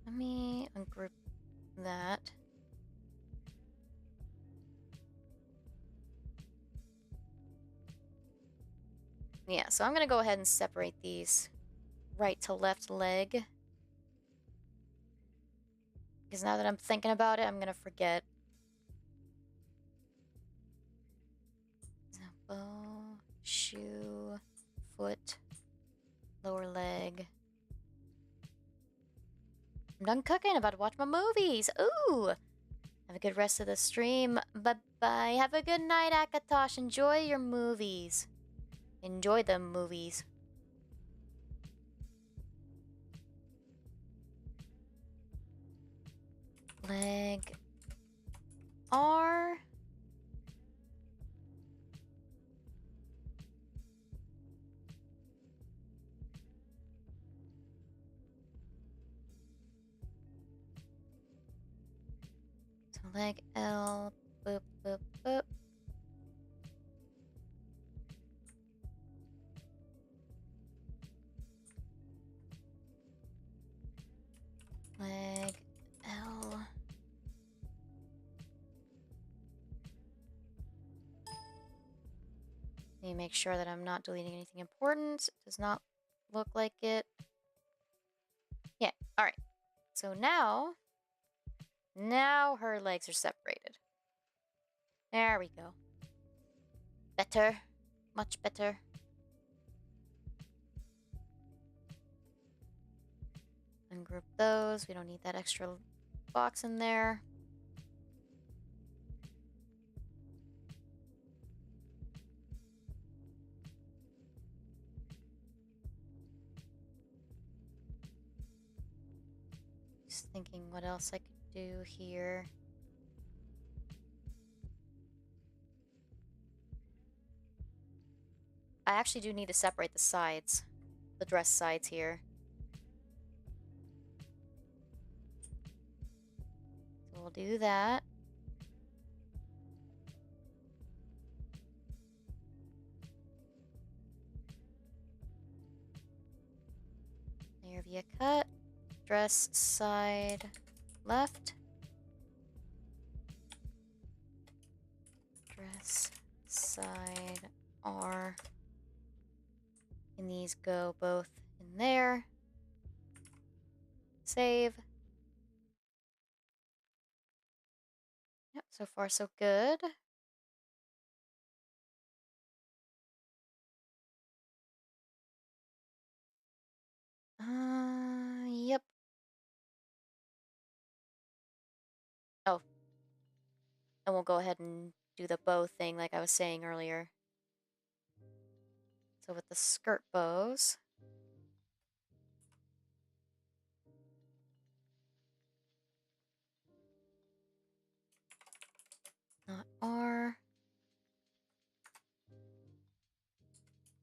Let me ungroup that. Yeah, so I'm going to go ahead and separate these right to left leg. Because now that I'm thinking about it, I'm going to forget. Bow, shoe, foot, lower leg. I'm done cooking, about to watch my movies. Ooh! Have a good rest of the stream. Bye-bye. Have a good night, Akatosh. Enjoy your movies. enjoy them movies. Leg R. So leg L. Boop, boop, boop. Leg L. Let me make sure that I'm not deleting anything important. It does not look like it. Yeah, alright. So now her legs are separated. There we go. Better. Much better. Ungroup those. We don't need that extra box in there. Just thinking what else I could do here. I actually do need to separate the sides. The dress sides here. So we'll do that. Layer via cut. Dress side left. Dress side R. And these go both in there. Save. Yep, so far so good. Yep. Oh. And we'll go ahead and do the bow thing like I was saying earlier. So with the skirt bows. Not R.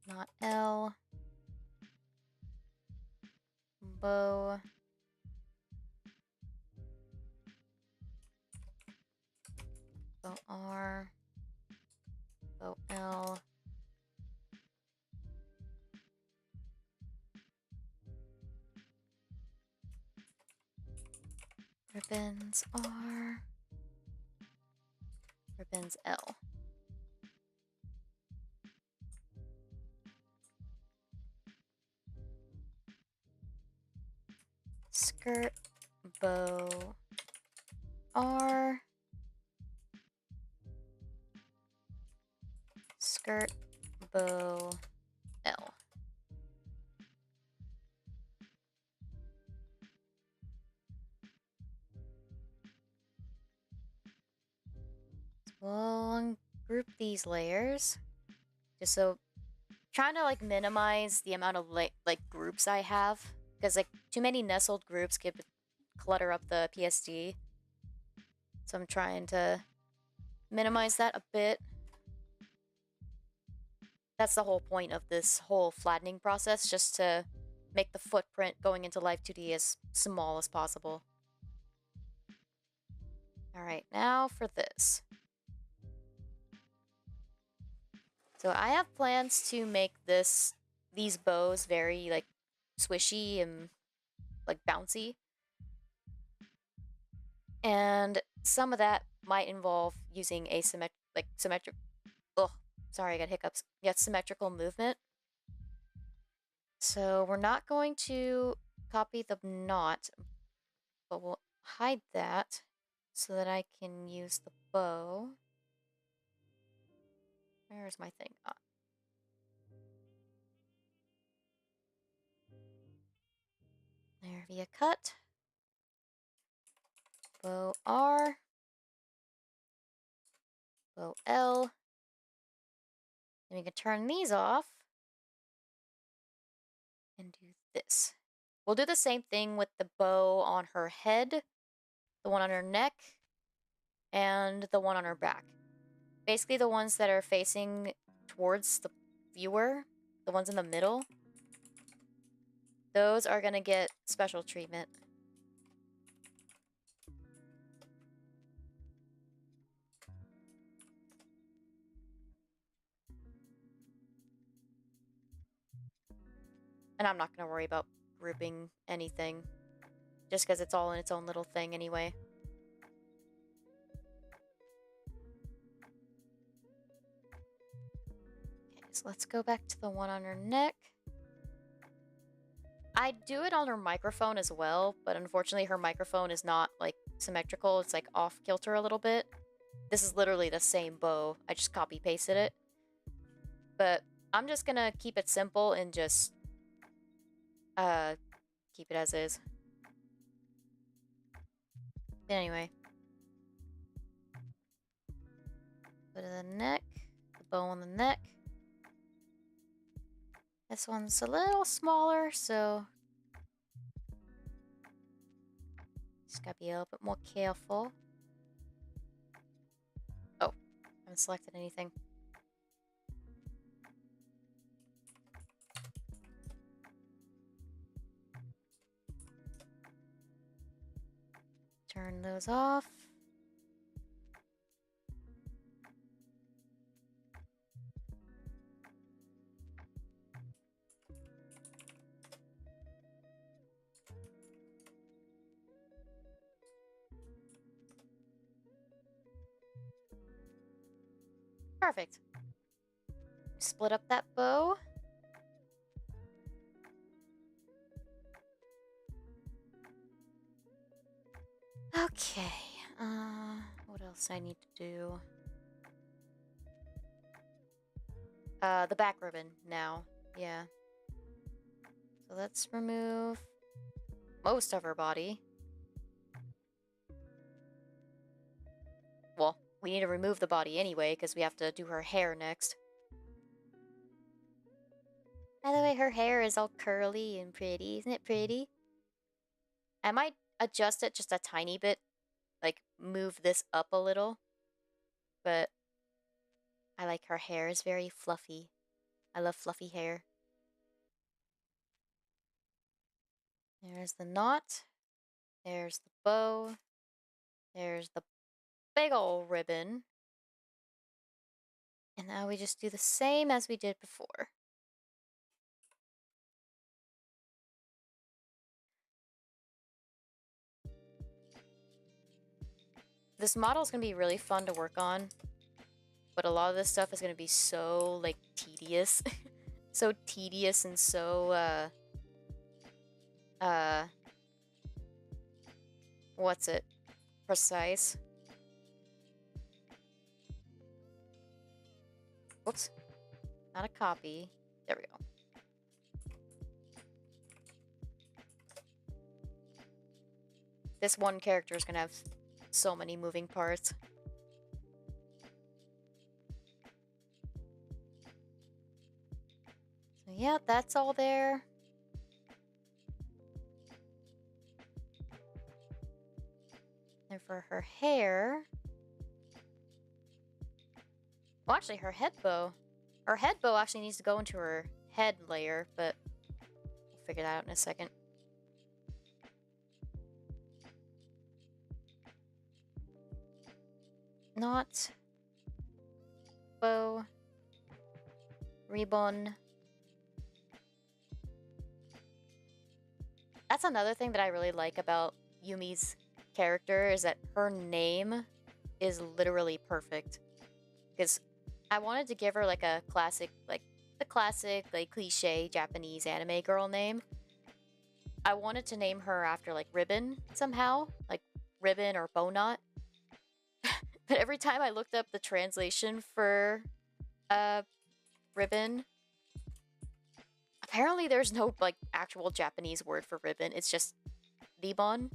Not L. Bow. Bow R. Bow L. Ribbons R. Ribbons L. Skirt, bow R. Skirt, bow L. We'll group these layers. Just so, trying to like minimize the amount of like groups I have. Because like too many nestled groups could clutter up the PSD. So I'm trying to minimize that a bit. That's the whole point of this whole flattening process, just to make the footprint going into Live 2D as small as possible. Alright, now for this. So I have plans to make these bows very like swishy and like bouncy. And some of that might involve using symmetric. Oh, sorry, I got hiccups. Yeah, symmetrical movement. So we're not going to copy the knot, but we'll hide that so that I can use the bow. Where's my thing? There via cut. Bow R. Bow L. And we can turn these off and do this. We'll do the same thing with the bow on her head, the one on her neck, and the one on her back. Basically the ones that are facing towards the viewer, the ones in the middle, those are gonna get special treatment. And I'm not gonna worry about grouping anything, just because it's all in its own little thing anyway. Okay, so let's go back to the one on her neck. I do it on her microphone as well, but unfortunately her microphone is not, like, symmetrical. It's, like, off-kilter a little bit. This is literally the same bow. I just copy-pasted it. But I'm just gonna keep it simple and just, keep it as is. But anyway. Go to the neck. The bow on the neck. This one's a little smaller, so just gotta be a little bit more careful. Oh, I haven't selected anything. Turn those off. Perfect. Split up that bow. Okay. What else I need to do? The back ribbon now. Yeah. So let's remove most of her body. Well, we need to remove the body anyway, because we have to do her hair next. By the way, her hair is all curly and pretty. Isn't it pretty? I might adjust it just a tiny bit. Like, move this up a little. But I like her hair is very fluffy. I love fluffy hair. There's the knot. There's the bow. There's the big ol' ribbon. And now we just do the same as we did before. This model is going to be really fun to work on. But a lot of this stuff is going to be so, like, tedious. So tedious and so, what's it? Precise. Whoops. Not a copy. There we go. This one character is gonna have so many moving parts. So yeah, that's all there. And for her hair... Well, actually, her head bow. Her head bow actually needs to go into her head layer, but we'll figure that out in a second. Knot. Bow. Ribbon. That's another thing that I really like about Yumi's character, is that her name is literally perfect. Because I wanted to give her like a classic, like the classic, like cliche Japanese anime girl name. I wanted to name her after like Ribbon somehow, like Ribbon or Bowknot. But every time I looked up the translation for Ribbon, apparently there's no like actual Japanese word for ribbon. It's just ribbon.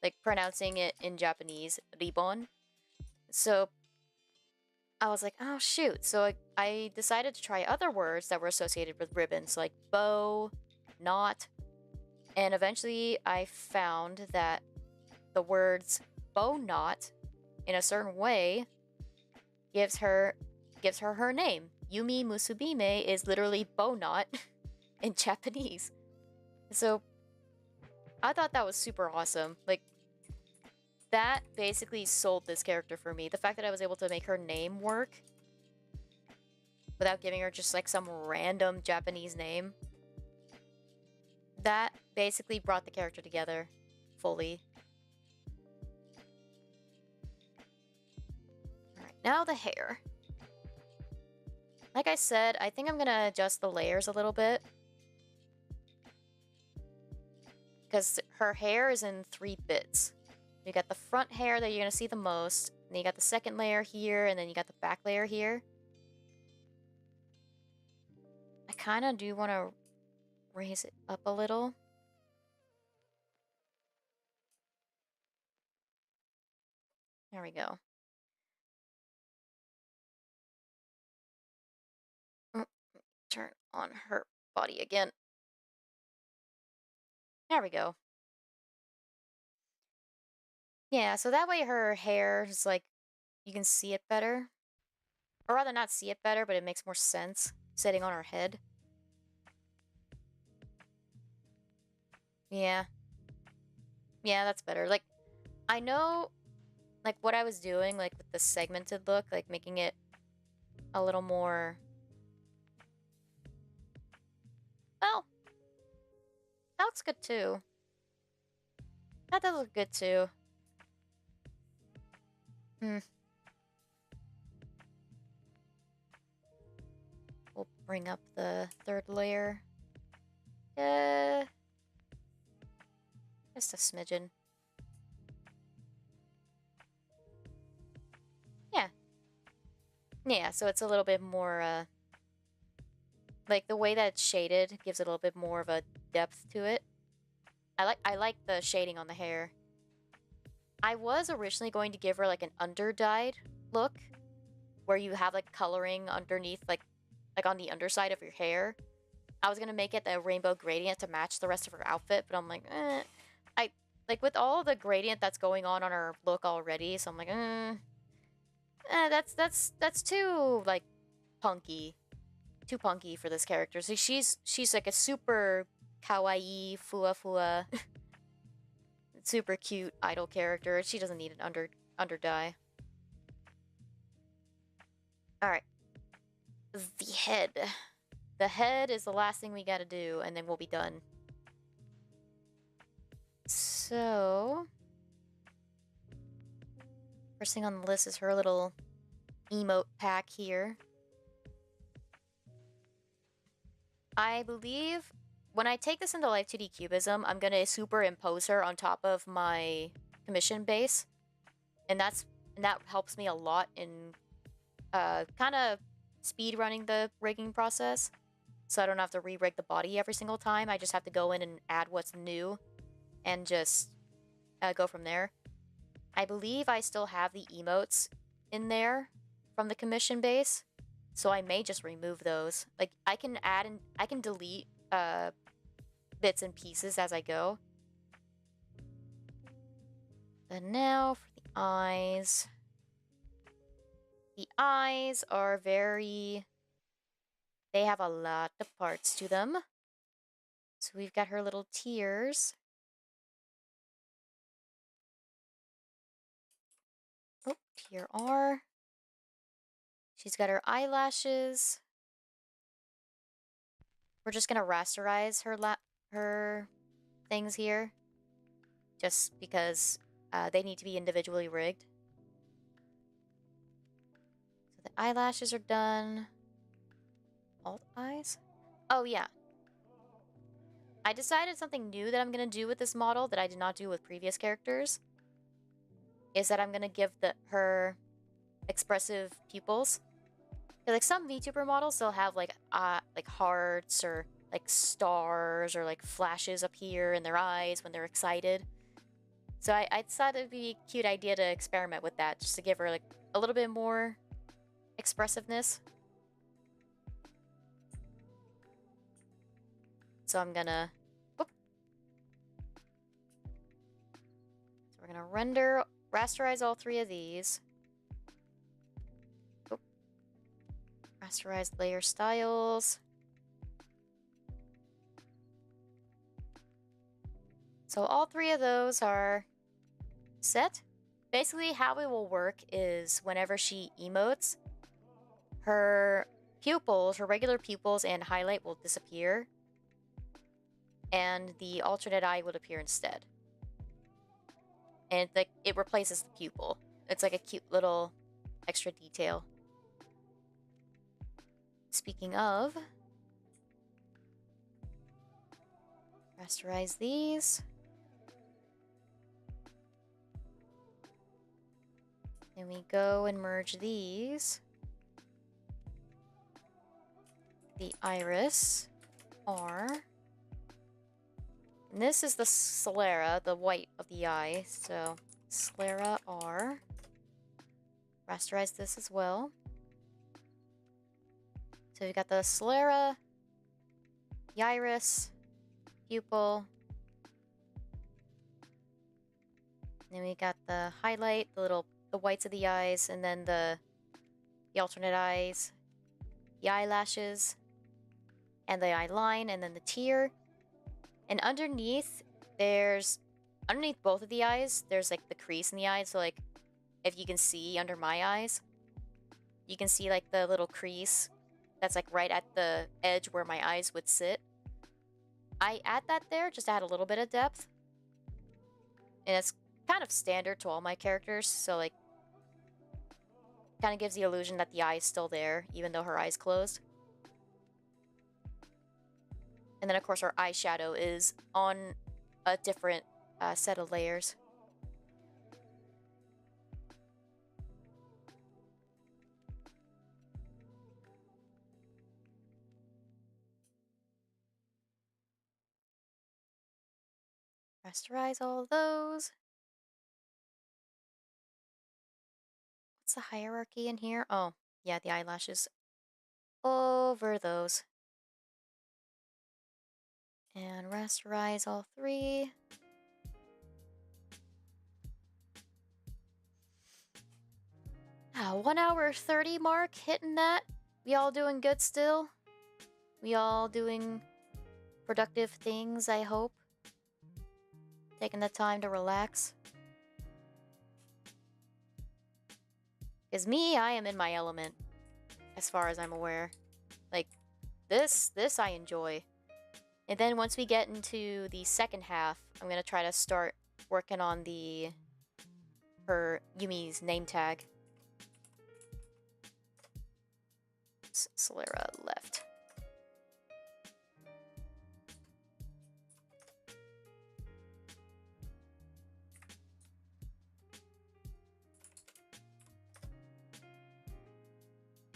Like pronouncing it in Japanese, ribbon. So I was like, oh shoot. So I decided to try other words that were associated with ribbons, like bow, knot, and eventually I found that the words bow knot in a certain way gives her her name. Yumi Musubime is literally bow knot in Japanese. So I thought that was super awesome. Like, that basically sold this character for me. The fact that I was able to make her name work without giving her just like some random Japanese name, that basically brought the character together fully. Alright, now the hair. Like I said, I think I'm gonna adjust the layers a little bit. Because her hair is in 3 bits. You got the front hair that you're gonna see the most, and then you got the second layer here, and then you got the back layer here. I kind of do want to raise it up a little. There we go. Turn on her body again. There we go. Yeah, so that way her hair is like, you can see it better. Or rather not see it better, but it makes more sense sitting on her head. Yeah. Yeah, that's better. Like, I know, like, what I was doing, like, with the segmented look, like, making it a little more... Well, that looks good, too. That does look good, too. We'll bring up the 3rd layer. Just a smidgen. Yeah. Yeah, so it's a little bit more, like, the way that it's shaded gives it a little bit more of a depth to it. I like the shading on the hair. I was originally going to give her, like, an under-dyed look, where you have, like, coloring underneath, like on the underside of your hair. I was gonna make it the rainbow gradient to match the rest of her outfit, but I'm like, like, with all the gradient that's going on her look already, so I'm like, that's too, like, punky. Too punky for this character. So she's like a super kawaii, fua, super cute idol character. She doesn't need an under dye. Alright. The head. The head is the last thing we gotta do, and then we'll be done. So... first thing on the list is her little emote pack here. I believe when I take this into Life 2D Cubism, I'm gonna superimpose her on top of my commission base. And that helps me a lot in kind of speed running the rigging process. So I don't have to re-rig the body every single time. I just have to go in and add what's new and just go from there. I believe I still have the emotes in there from the commission base, so I may just remove those. Like, I can add and I can delete bits and pieces as I go. And now for the eyes. The eyes are very... they have a lot of parts to them. So we've got her little tears. Oh, here are. She's got her eyelashes. We're just gonna rasterize her things here, just because they need to be individually rigged. So the eyelashes are done. Alt eyes? Oh yeah. I decided something new that I'm gonna do with this model that I did not do with previous characters. Is that I'm gonna give her expressive pupils. Like, some VTuber models, they'll have like hearts or like stars or like flashes up here in their eyes when they're excited. So I decided it'd be a cute idea to experiment with that, just to give her like a little bit more expressiveness. So I'm gonna... Whoop. So we're gonna rasterize all 3 of these. Oop. Rasterize layer styles. So all 3 of those are set. Basically, how it will work is whenever she emotes, her pupils, her regular pupils and highlight will disappear, and the alternate eye would appear instead. And it replaces the pupil. It's like a cute little extra detail. Speaking of, rasterize these. Then we go and merge these. The iris R. And this is the sclera, the white of the eye. So sclera R. Rasterize this as well. So we've got the sclera, the iris, pupil. And then we got the highlight, the whites of the eyes, and then the alternate eyes, the eyelashes, and the eye line, and then the tear. And underneath both of the eyes, there's like the crease in the eye. So like, if you can see under my eyes, you can see like the little crease that's like right at the edge where my eyes would sit. I add that there just to add a little bit of depth. And it's kind of standard to all my characters, so like, kind of gives the illusion that the eye is still there, even though her eye's closed. And then, of course, our eyeshadow is on a different set of layers. Rasterize all of those. What's the hierarchy in here? Oh, yeah, the eyelashes over those. And rasterize all 3. Ah, 1 hour 30 mark, hitting that. We all doing good still? We all doing productive things, I hope. Taking the time to relax. Because me, I am in my element, as far as I'm aware. Like, this I enjoy. And then once we get into the second half, I'm gonna try to start working on her Yumi's name tag. Sclera left.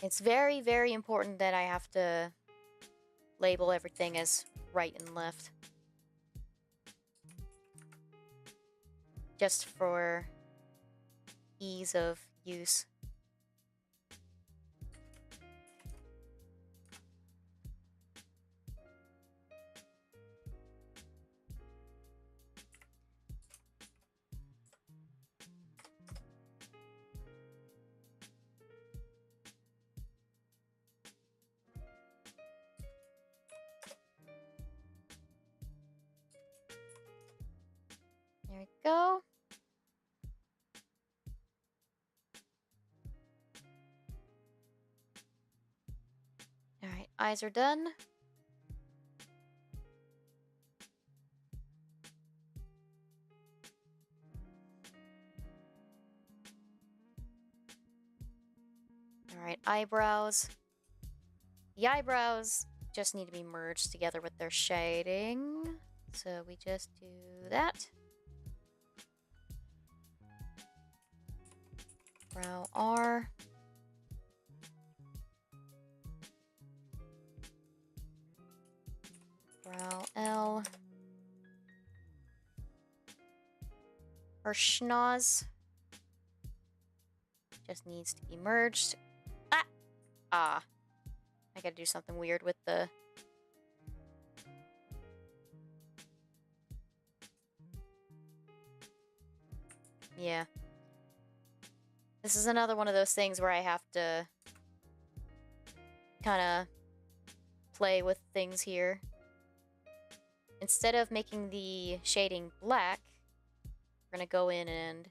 It's very, very important that I have to label everything as right and left. Just for ease of use. There we go. Alright, eyes are done. Alright, eyebrows. The eyebrows just need to be merged together with their shading. So we just do that. Brow R. Brow L. Her schnoz just needs to be merged. Ah! Ah. I gotta do something weird with the... Yeah. This is another one of those things where I have to kind of play with things here. Instead of making the shading black, we're gonna go in and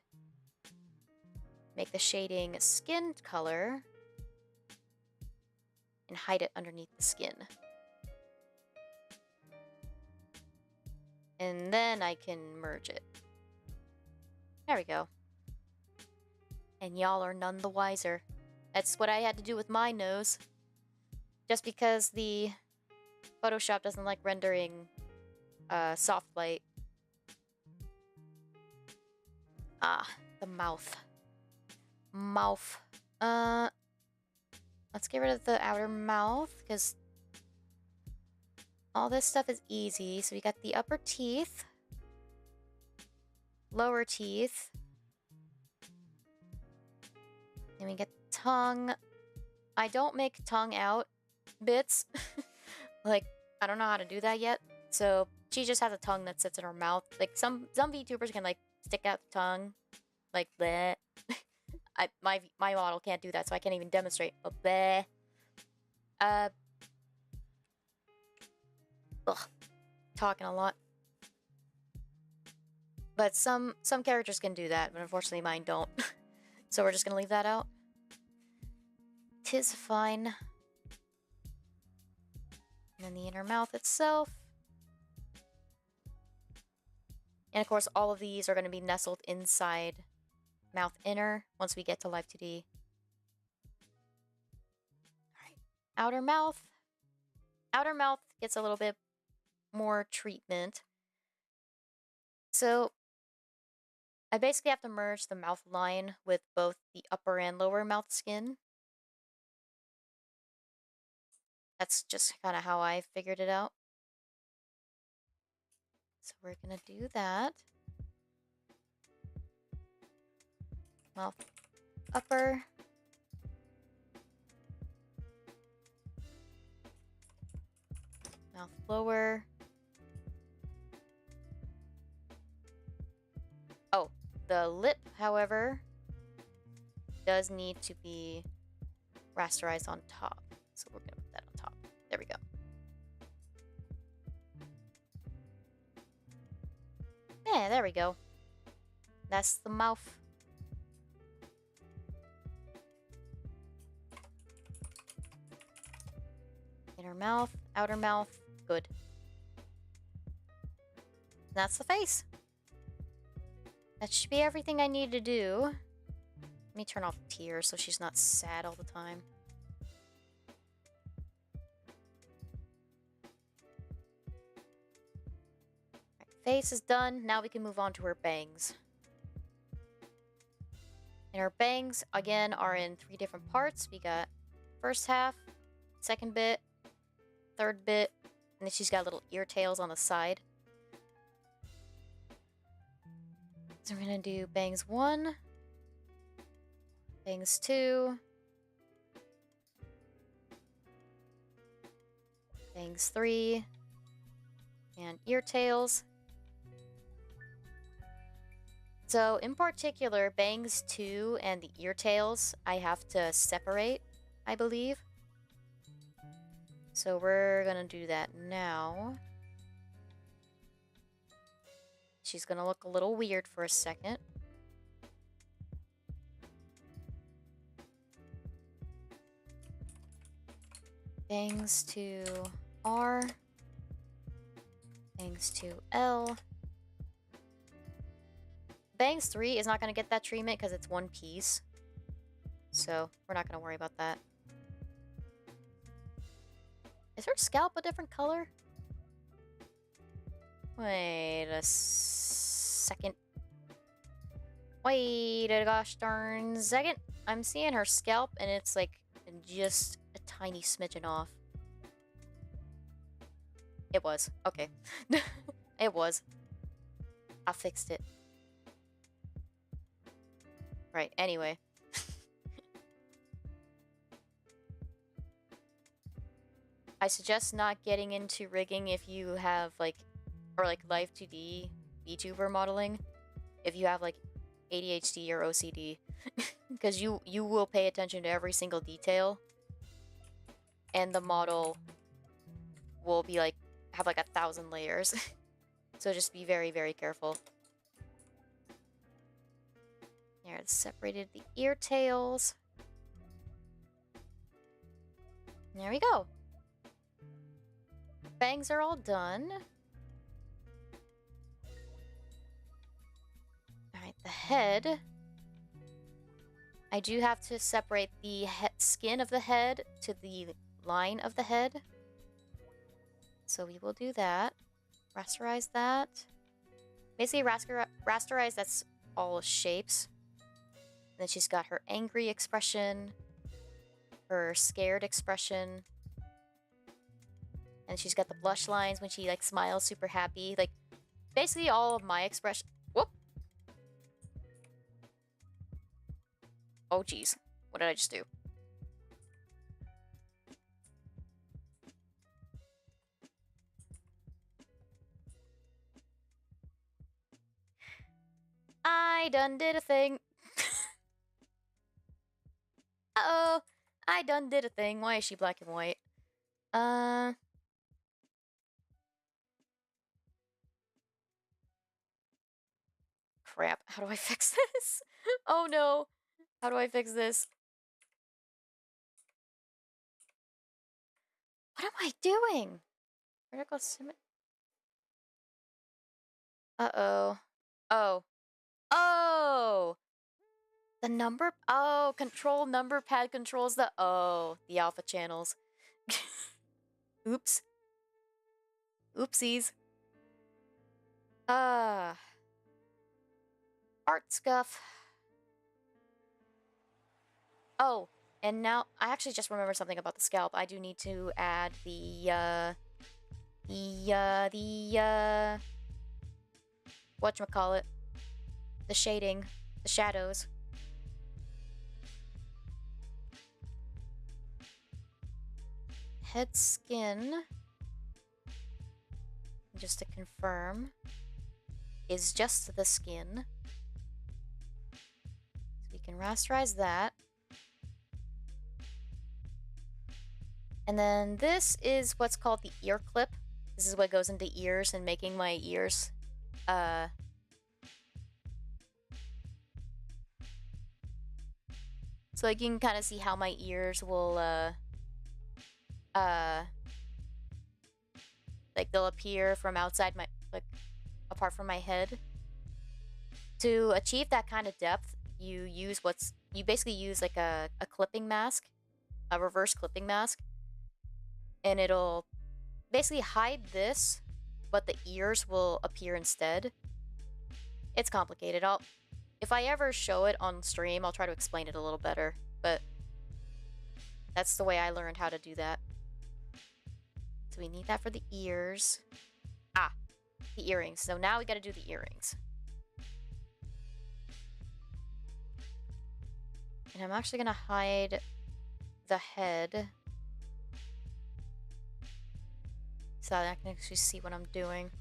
make the shading skin color and hide it underneath the skin. And then I can merge it. There we go. And y'all are none the wiser. That's what I had to do with my nose. Just because the Photoshop doesn't like rendering soft light. Ah, the mouth. Mouth. Let's get rid of the outer mouth, because all this stuff is easy. So we got the upper teeth, lower teeth, and we get tongue. I don't make tongue out bits. Like, I don't know how to do that yet. So she just has a tongue that sits in her mouth. Like some VTubers can like stick out the tongue, like bleh. My model can't do that, so I can't even demonstrate. But bleh. Ugh, talking a lot. But some characters can do that, but unfortunately mine don't. So we're just gonna leave that out. 'Tis fine. And then the inner mouth itself. And of course, all of these are going to be nestled inside mouth inner once we get to Live 2D. Alright, outer mouth. Outer mouth gets a little bit more treatment. So I basically have to merge the mouth line with both the upper and lower mouth skin. That's just kind of how I figured it out. So we're going to do that. Mouth upper. Mouth lower. Oh, the lip, however, does need to be rasterized on top. So we're going to put that on top. There we go. Yeah, there we go. That's the mouth. Inner mouth, outer mouth, good. That's the face. That should be everything I need to do. Let me turn off tears so she's not sad all the time. Right, face is done. Now we can move on to her bangs. And her bangs, again, are in 3 different parts. We got first half, second bit, third bit, and then she's got little ear tails on the side. So we're gonna do bangs 1, bangs 2, bangs 3, and ear tails. So in particular, bangs 2 and the ear tails, I have to separate, I believe. So we're gonna do that now. She's gonna look a little weird for a second. Bangs to R. Bangs to L. Bangs 3 is not gonna get that treatment because it's one piece. So we're not gonna worry about that. Is her scalp a different color? Wait a second. Wait a gosh darn second. I'm seeing her scalp and it's like just a tiny smidgen off. It was. Okay. It was. I fixed it. Right, anyway. I suggest not getting into rigging if you have like, or like Live 2D VTuber modeling, if you have like ADHD or OCD, because you will pay attention to every single detail, and the model will be like have like 1,000 layers. So just be very, very careful. There, it's separated the ear tails. There we go. Bangs are all done. Alright, the head. I do have to separate the skin of the head to the line of the head. So we will do that. Rasterize that. Basically, rasterize, that's all shapes. And then she's got her angry expression, her scared expression, and she's got the blush lines when she like smiles super happy. Like, basically all of my expression. Whoop! Oh, geez. What did I just do? I done did a thing. Uh-oh. I done did a thing. Why is she black and white? Crap. How do I fix this? Oh no. How do I fix this? What am I doing? Vertical symmetry. Uh-oh. Oh. Oh! The number... Oh, control number pad controls the... Oh, the alpha channels. Oops. Oopsies. Art scuff. Oh, and now I actually just remembered something about the scalp. I do need to add the whatchamacallit? The shading, the shadows. Head skin, just to confirm, is just the skin. So we can rasterize that. And then this is what's called the ear clip. This is what goes into ears and making my ears, so like you can kind of see how my ears will, like they'll appear from outside my, like, apart from my head. To achieve that kind of depth, you basically use like a clipping mask, a reverse clipping mask, and it'll basically hide this, but the ears will appear instead. It's complicated. If I ever show it on stream, I'll try to explain it a little better, but that's the way I learned how to do that. So we need that for the ears. Ah, the earrings. So now we gotta do the earrings. And I'm actually gonna hide the head so that I can actually see what I'm doing.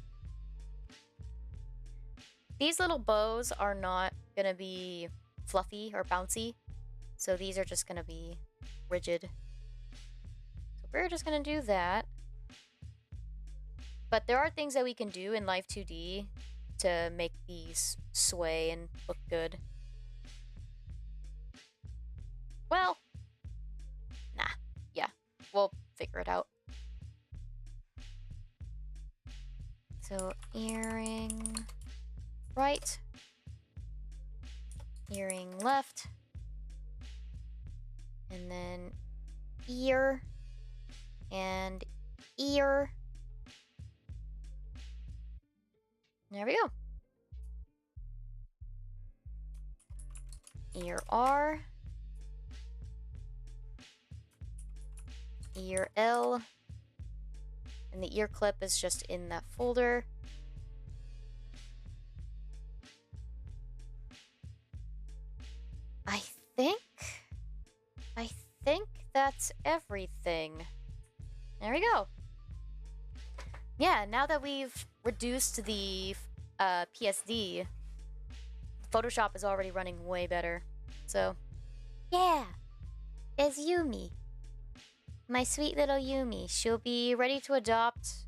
These little bows are not gonna be fluffy or bouncy, so these are just gonna be rigid. So we're just gonna do that. But there are things that we can do in Live 2D to make these sway and look good. Well, nah, yeah, we'll figure it out. So earring right, earring left, and then ear and ear. There we go. Ear R, ear L, and the ear clip is just in that folder. I think that's everything. There we go. Yeah, now that we've reduced the PSD, Photoshop is already running way better. So, yeah, it's Yumi. My sweet little Yumi. She'll be ready to adopt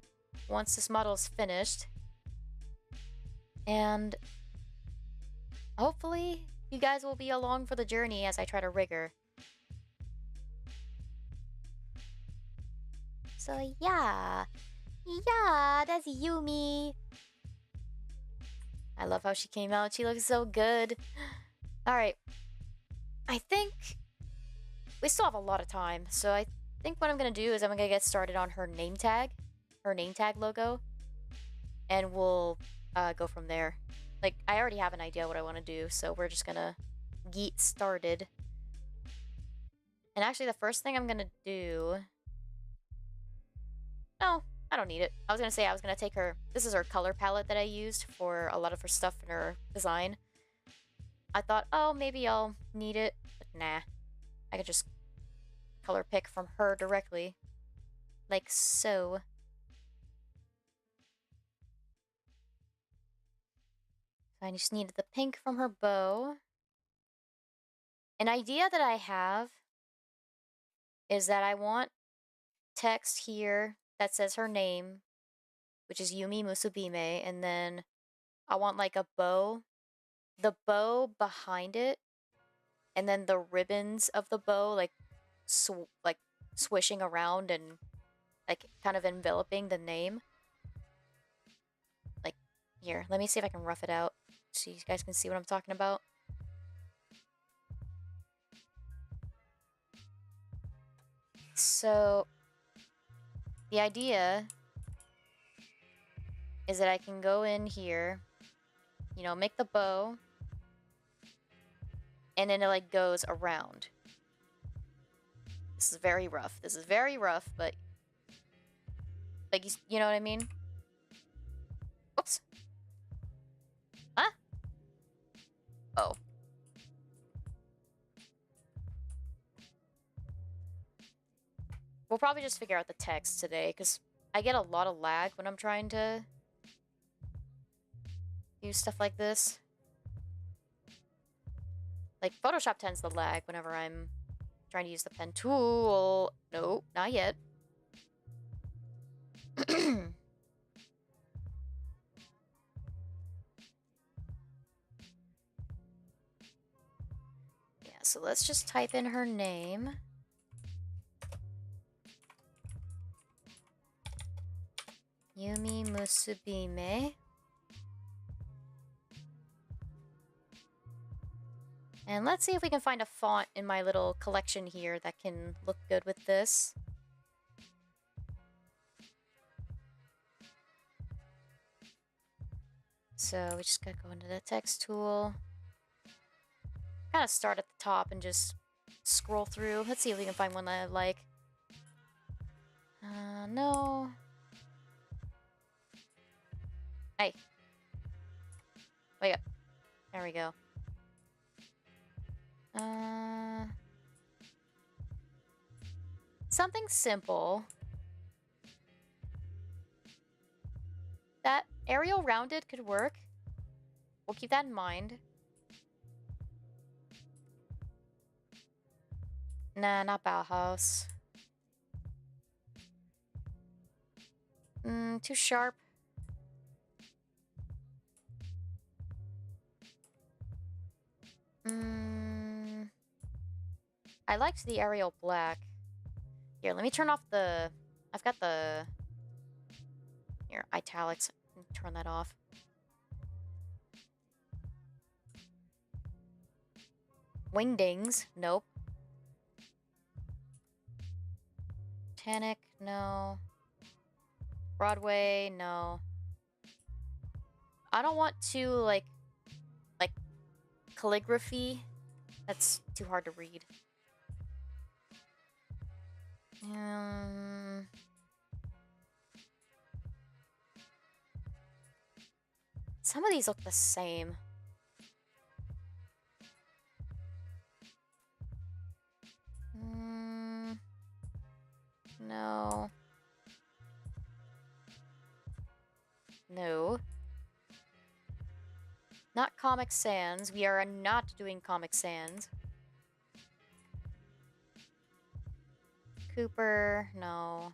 once this model's finished. And hopefully you guys will be along for the journey as I try to rig her. So yeah. Yeah, that's Yumi. I love how she came out. She looks so good. Alright. I think we still have a lot of time. So I think what I'm going to do is I'm going to get started on her name tag. Her name tag logo. And we'll go from there. Like, I already have an idea what I want to do. So we're just going to get started. And actually, the first thing I'm going to do... No, I don't need it. I was going to say I was going to take her... This is her color palette that I used for a lot of her stuff in her design. I thought, oh, maybe I'll need it. But nah. I could just color pick from her directly. Like so. I just needed the pink from her bow. An idea that I have is that I want text here that says her name, which is Yumi Musubime, and then I want like a bow. The bow behind it, and then the ribbons of the bow like swishing around and like kind of enveloping the name. Like here, let me see if I can rough it out so you guys can see what I'm talking about. So the idea is that I can go in here, you know, make the bow, and then it like goes around. This is very rough. This is very rough, but like you know what I mean? Oops. Huh? Oh. We'll probably just figure out the text today, because I get a lot of lag when I'm trying to do stuff like this. Like, Photoshop tends to lag whenever I'm trying to use the pen tool. No, not yet. Yeah, so let's just type in her name. Yumi Musubime. And let's see if we can find a font in my little collection here that can look good with this. So we just gotta go into the text tool. Kind of start at the top and just scroll through. Let's see if we can find one that I like. No. Hey. Wake up. There we go. Something simple. That Arial rounded could work. We'll keep that in mind. Nah, not Bauhaus. Too sharp. I liked the Arial black. Here, let me turn off the... I've got the... Here, italics. Turn that off. Wingdings. Nope. Titanic. No. Broadway. No. I don't want to, like calligraphy. That's too hard to read. Some of these look the same. No. Not Comic Sans. We are not doing Comic Sans. Cooper, no.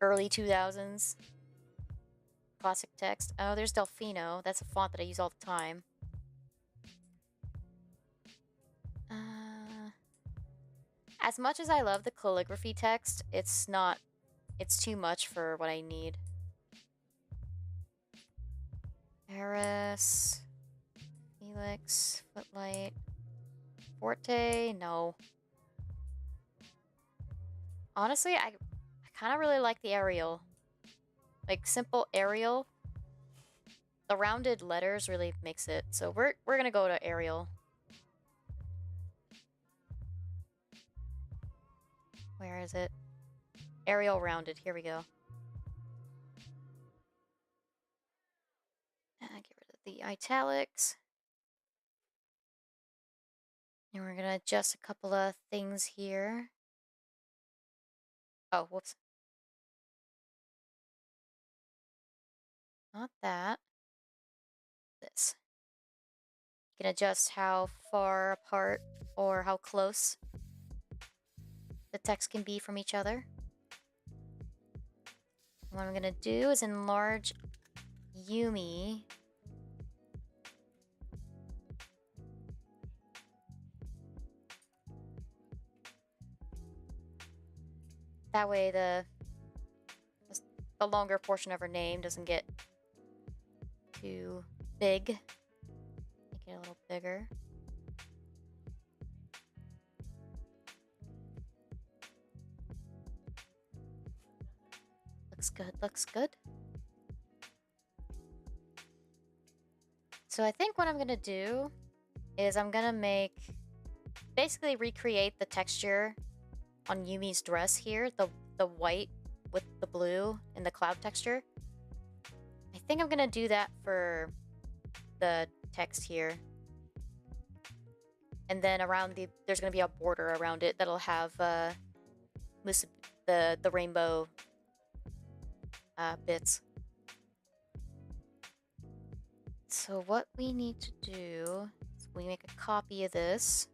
Early 2000s. Classic text. Oh, there's Delfino. That's a font that I use all the time. As much as I love the calligraphy text, it's too much for what I need. Eris, Felix, Footlight, Forte, no. Honestly, I kind of really like the Arial. Like, simple Arial. The rounded letters really makes it. So we're gonna go to Arial. Where is it? Arial rounded. Here we go. Get rid of the italics. And we're gonna adjust a couple of things here. Oh, whoops. Not that. This. You can adjust how far apart or how close the text can be from each other. What I'm gonna do is enlarge Yumi. That way the longer portion of her name doesn't get too big. Make it a little bigger. Looks good, looks good. So I think what I'm gonna do is I'm gonna basically recreate the texture on Yumi's dress here, the white with the blue and the cloud texture. I think I'm gonna do that for the text here. And then there's gonna be a border around it that'll have the rainbow bits. So what we need to do is we make a copy of this.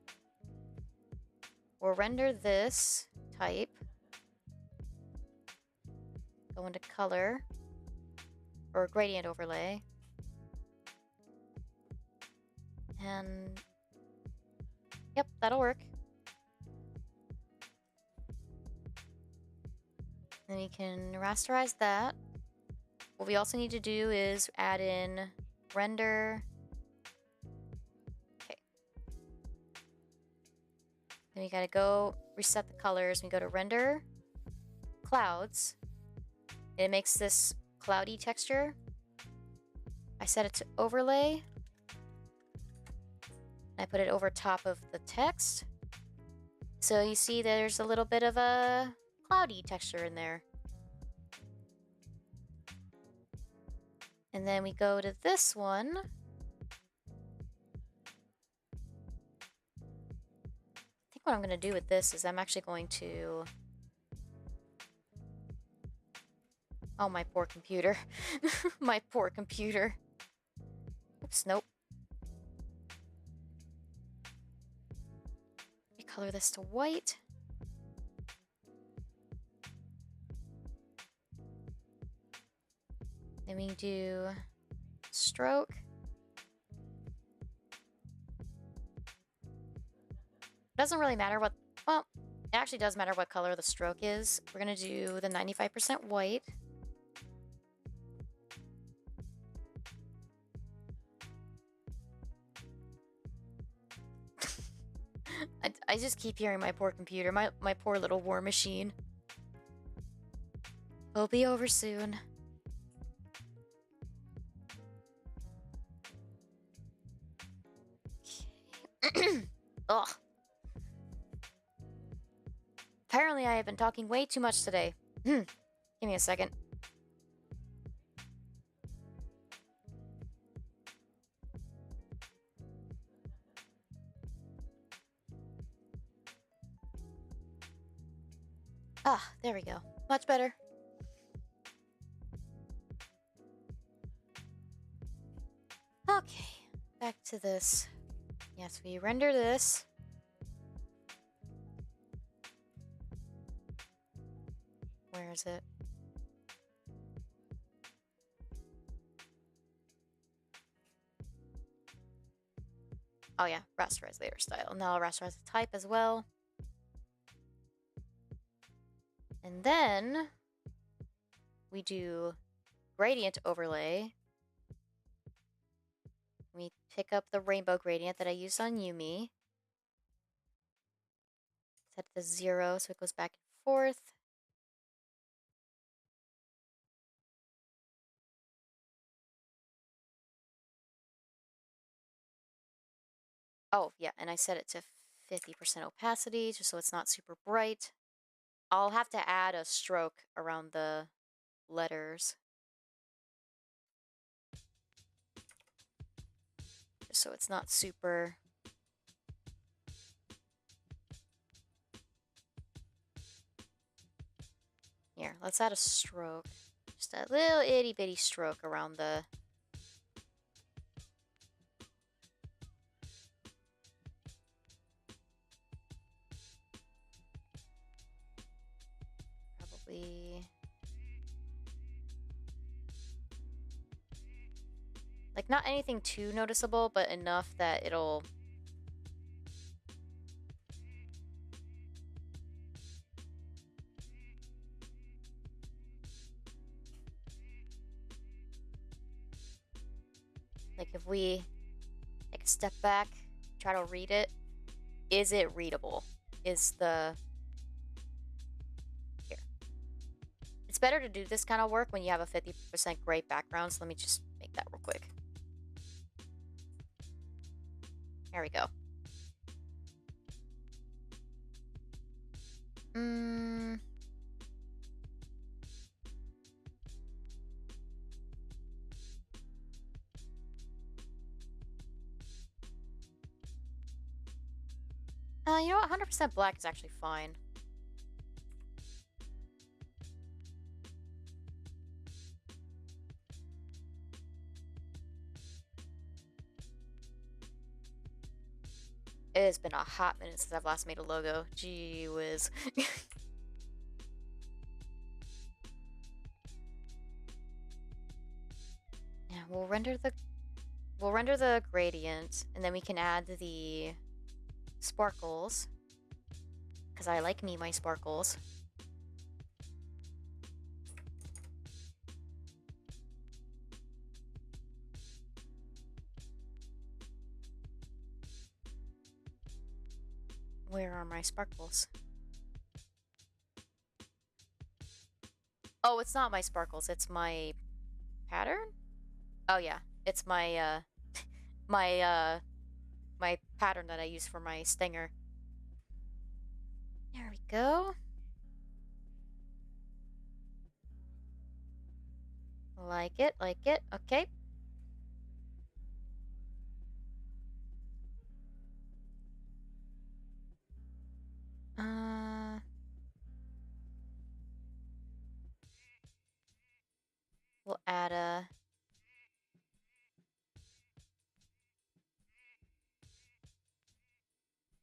We'll render this type. Go into color or gradient overlay. And yep, that'll work. Then we can rasterize that. What we also need to do is add in render. Okay. Then we gotta go reset the colors. We go to render, clouds. It makes this cloudy texture. I set it to overlay. I put it over top of the text. So you see there's a little bit of a cloudy texture in there. And then we go to this one. I think what I'm going to do with this is I'm actually going to... Oh, my poor computer. My poor computer. Oops, nope. Color this to white. Then we do stroke. Doesn't really matter what, well, it actually does matter what color the stroke is. We're gonna do the 95% white. I just keep hearing my poor computer, my poor little war machine. It'll be over soon. Okay. Ugh. Apparently I have been talking way too much today. Give me a second. Ah, there we go. Much better. Okay, back to this. Yes, we render this. Where is it? Oh yeah, rasterize layer style. Now I'll rasterize the type as well. And then we do gradient overlay. We pick up the rainbow gradient that I used on Yumi. Set the 0 so it goes back and forth. Oh, yeah, and I set it to 50% opacity just so it's not super bright. I'll have to add a stroke around the letters, just so it's not super... Here, let's add a stroke. Just a little itty bitty stroke around the... Probably... Like, not anything too noticeable, but enough that it'll... Like, if we take a step back, try to read it, is it readable? Is the... Here. It's better to do this kind of work when you have a 50% gray background, so let me just make that real quick. There we go. You know what? 100% black is actually fine. It has been a hot minute since I've last made a logo. Gee whiz. Yeah, we'll render the gradient, and then we can add the sparkles, because I like me my sparkles. Where are my sparkles? Oh, it's not my sparkles, it's my pattern? Oh yeah, it's my my pattern that I use for my stinger. There we go. Like it, okay. We'll add a...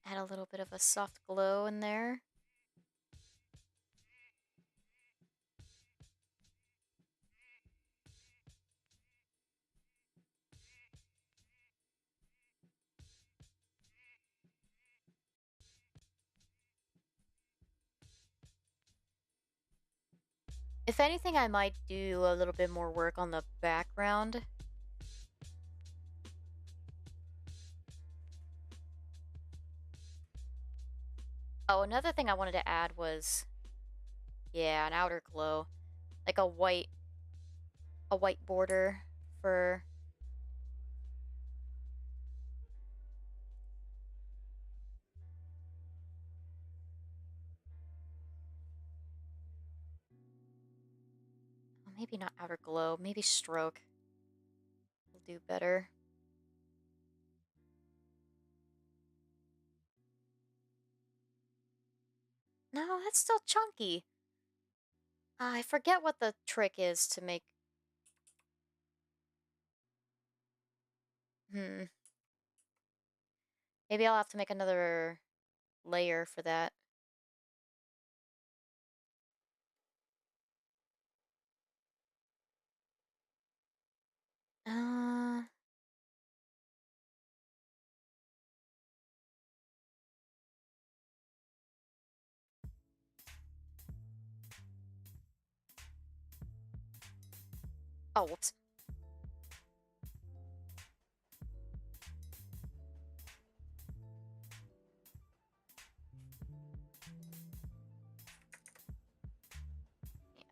Add a little bit of a soft glow in there. If anything, I might do a little bit more work on the background. Oh, another thing I wanted to add was, yeah, an outer glow. Like a white border for... Well, maybe not outer glow, maybe stroke will do better. No, that's still chunky. I forget what the trick is to make... Maybe I'll have to make another layer for that. Oh, whoops.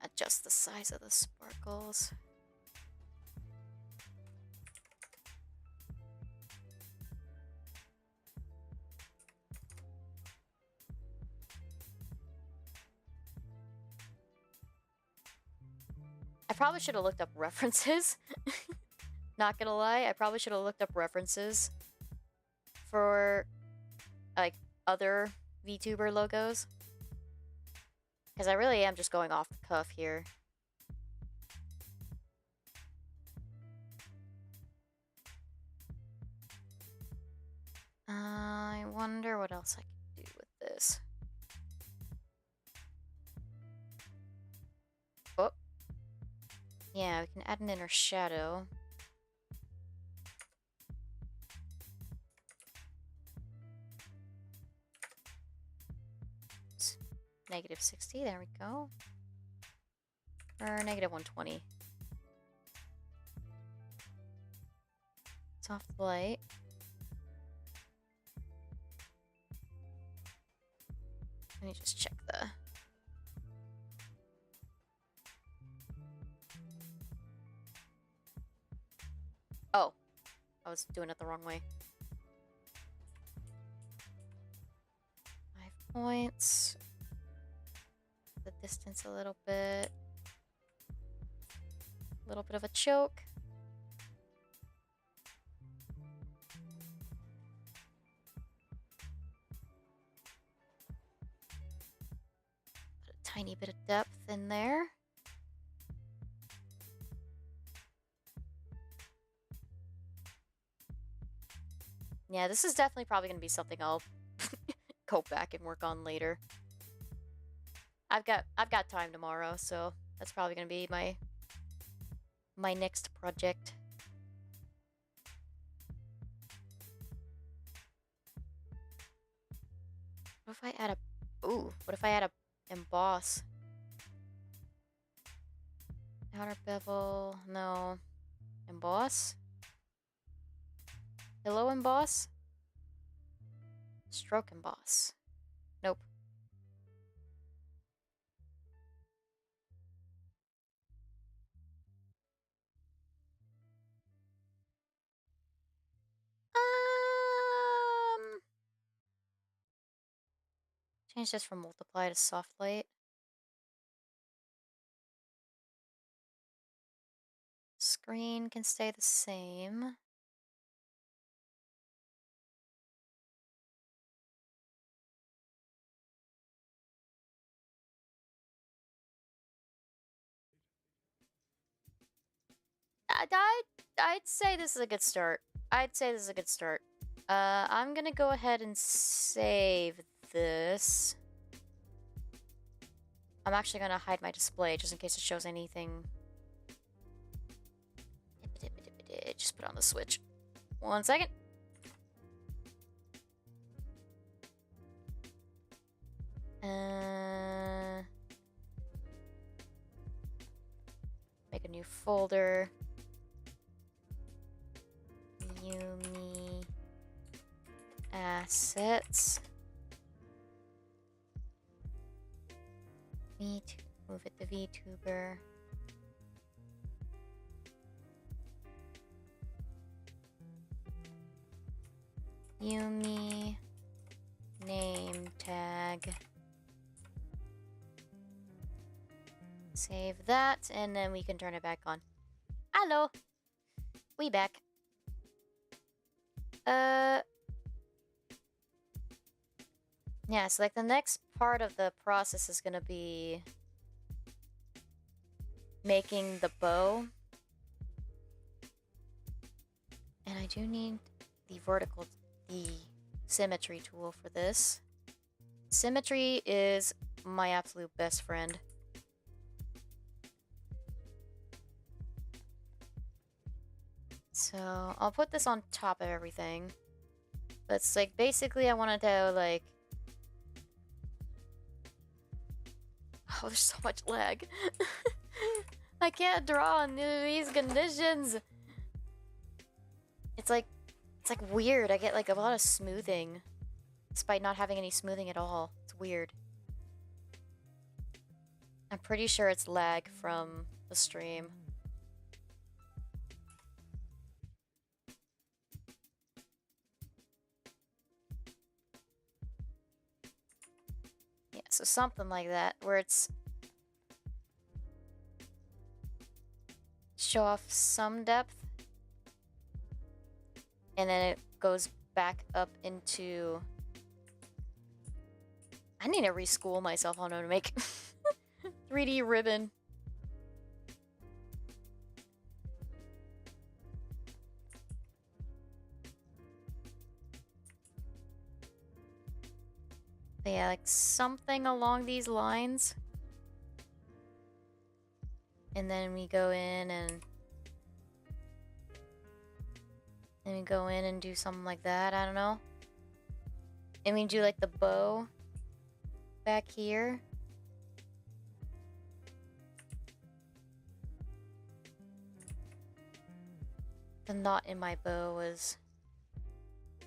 Adjust the size of the sparkles. I probably should have looked up references. Not gonna lie, I probably should have looked up references for, like, other VTuber logos. Because I really am just going off the cuff here. I wonder what else I can do with this. Oh. Yeah, we can add an inner shadow. Negative 60, there we go. Or negative 120. Soft light. Let me just check the... Oh, I was doing it the wrong way. 5 points. The distance a little bit. A little bit of a choke. Put a tiny bit of depth in there. Yeah, this is definitely probably going to be something I'll go back and work on later. I've got time tomorrow, so that's probably going to be my next project. What if I add a... Ooh, what if I add a emboss? Outer bevel... No. Emboss? Hello, emboss? Stroke emboss. Nope. Change this from multiply to soft light. Screen can stay the same. I'd say this is a good start. I'd say this is a good start. I'm gonna go ahead and save this. I'm actually gonna hide my display just in case it shows anything. Just put on the switch. 1 second. Make a new folder. Yumi assets. Move it to VTuber. Yumi name tag. Save that, and then we can turn it back on. Hello! We back. Yeah, so like the next part of the process is gonna be making the bow. And I do need the symmetry tool for this. Symmetry is my absolute best friend. So I'll put this on top of everything. But it's like basically I wanted to like... Oh, there's so much lag. I can't draw in these conditions. It's like weird. I get like a lot of smoothing despite not having any smoothing at all. It's weird. I'm pretty sure it's lag from the stream. Yeah, so something like that, where it's... show off some depth. And then it goes back up into... I need to reschool myself on how to make 3D ribbon. But yeah, like something along these lines. And then we go in and... then we go in and do something like that, I don't know. And we do like the bow back here. The knot in my bow was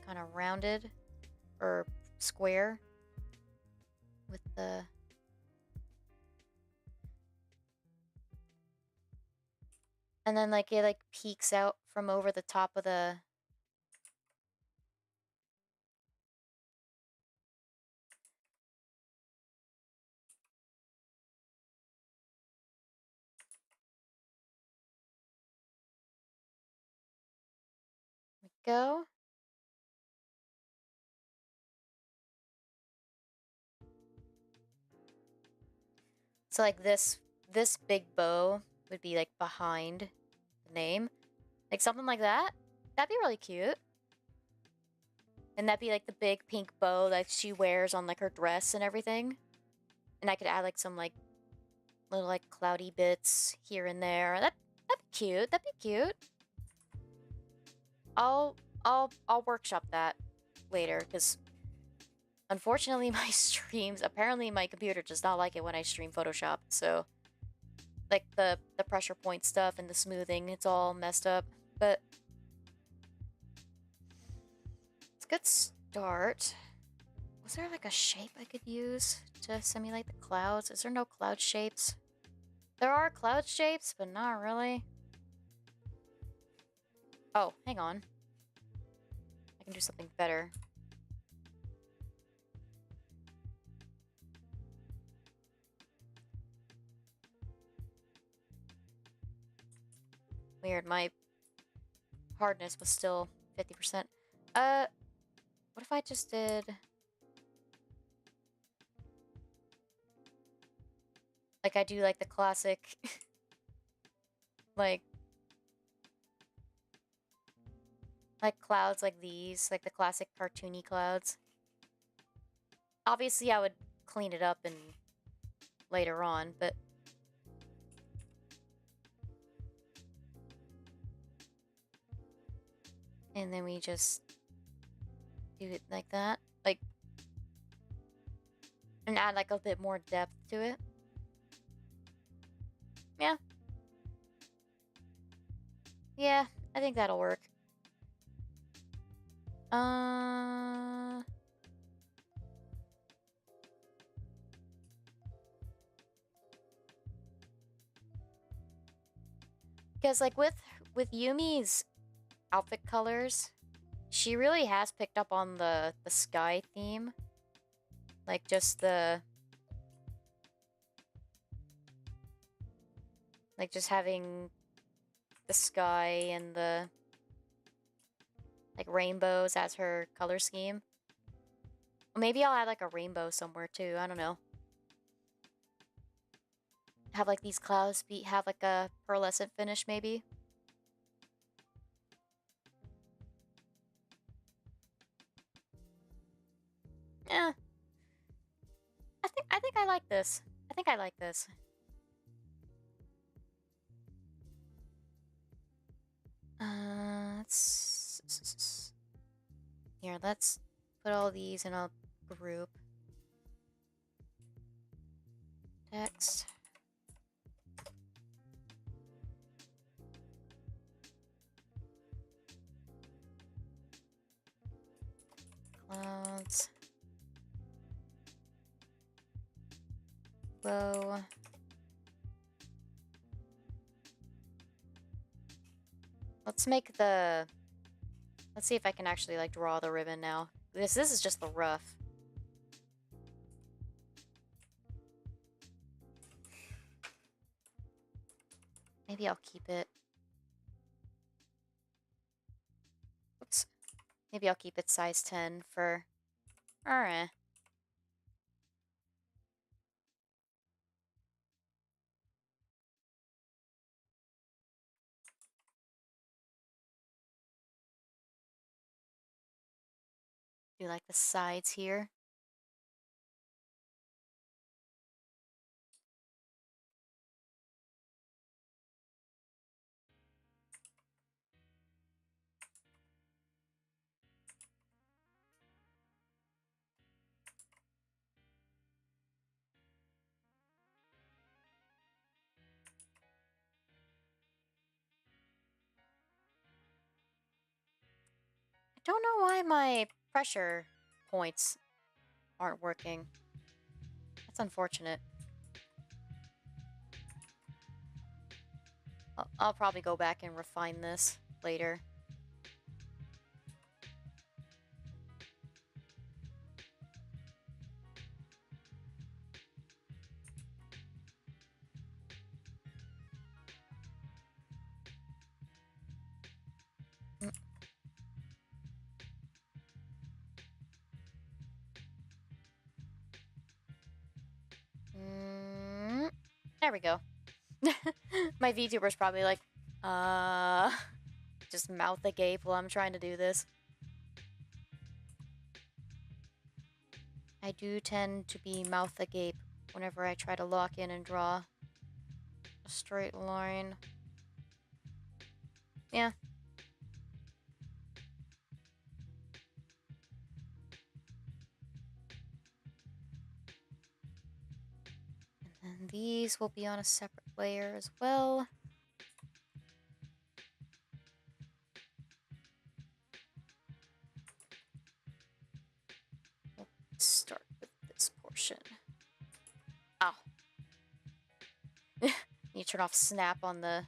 kind of rounded or square with the... and then like it like peeks out from over the top of the... go. So like this big bow would be like behind the name. Like something like that. That'd be really cute. And that'd be like the big pink bow that she wears on like her dress and everything. And I could add like some like little like cloudy bits here and there. That'd be cute. That'd be cute. I'll workshop that later because unfortunately my streams, apparently my computer does not like it when I stream Photoshop. So like the pressure point stuff and the smoothing, it's all messed up. But it's a good start. Was there like a shape I could use to simulate the clouds? Is there no cloud shapes? There are cloud shapes, but not really. Oh, hang on. I can do something better. Weird, my hardness was still 50%. What if I just did... like I do like the classic... like clouds like these, like the classic cartoony clouds. Obviously I would clean it up and later on, but... and then we just do it like that. Like... and add like a bit more depth to it. Yeah. Yeah, I think that'll work. Because like with Yumi's outfit colors, she really has picked up on the sky theme. Like just the... like just having the sky and the like rainbows as her color scheme. Maybe I'll add like a rainbow somewhere too. I don't know. Have like these clouds have like a pearlescent finish maybe. Yeah. I think I like this. I think I like this. Here, let's put all these in a group. Text. Clouds. Bow. Let's make the... Let's see if I can actually, like, draw the ribbon now. This is just the rough. Maybe I'll keep it. Oops. Maybe I'll keep it size 10 for... Alright. Do like the sides here. I don't know why my pressure points aren't working. That's unfortunate. I'll probably go back and refine this later. There we go. My VTuber's probably like, just mouth agape while I'm trying to do this. I do tend to be mouth agape whenever I try to lock in and draw a straight line. Yeah. And then these will be on a separate layer as well. We'll start with this portion. Oh. You turn off snap on the...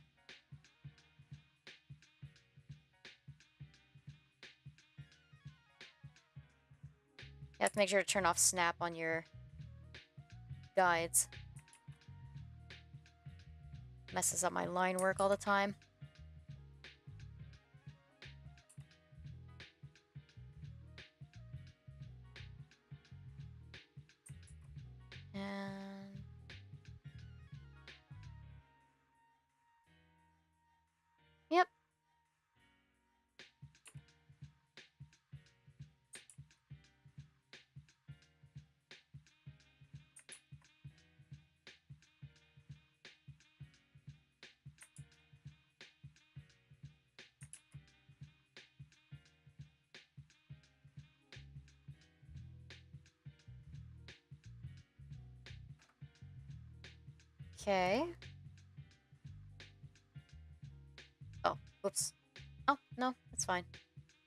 You have to make sure to turn off snap on your guides. Messes up my line work all the time. And... Yep. Okay. Oh, whoops. Oh, no, it's fine.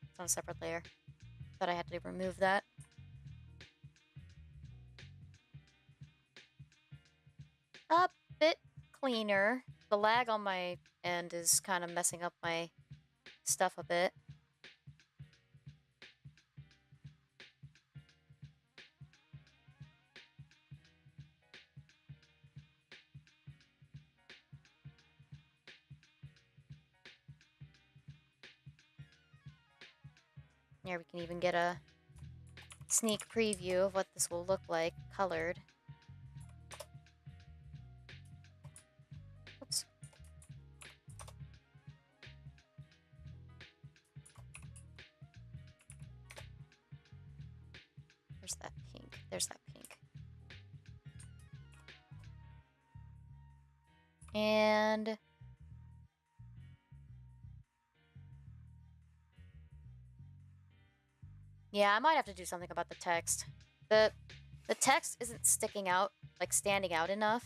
It's on a separate layer. Thought I had to remove that. A bit cleaner. The lag on my end is kind of messing up my stuff a bit. Here we can even get a sneak preview of what this will look like colored. Oops. Where's that pink? There's that pink. And yeah, I might have to do something about the text. The text isn't sticking out, like standing out enough.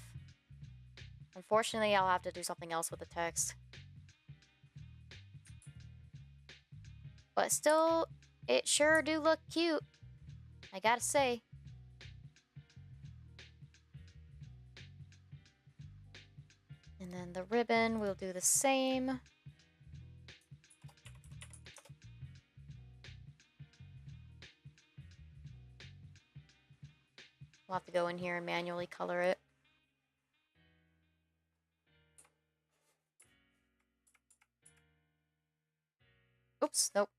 Unfortunately, I'll have to do something else with the text. But still, it sure do look cute. I gotta say. And then the ribbon, we'll do the same. We'll have to go in here and manually color it. Oops, nope.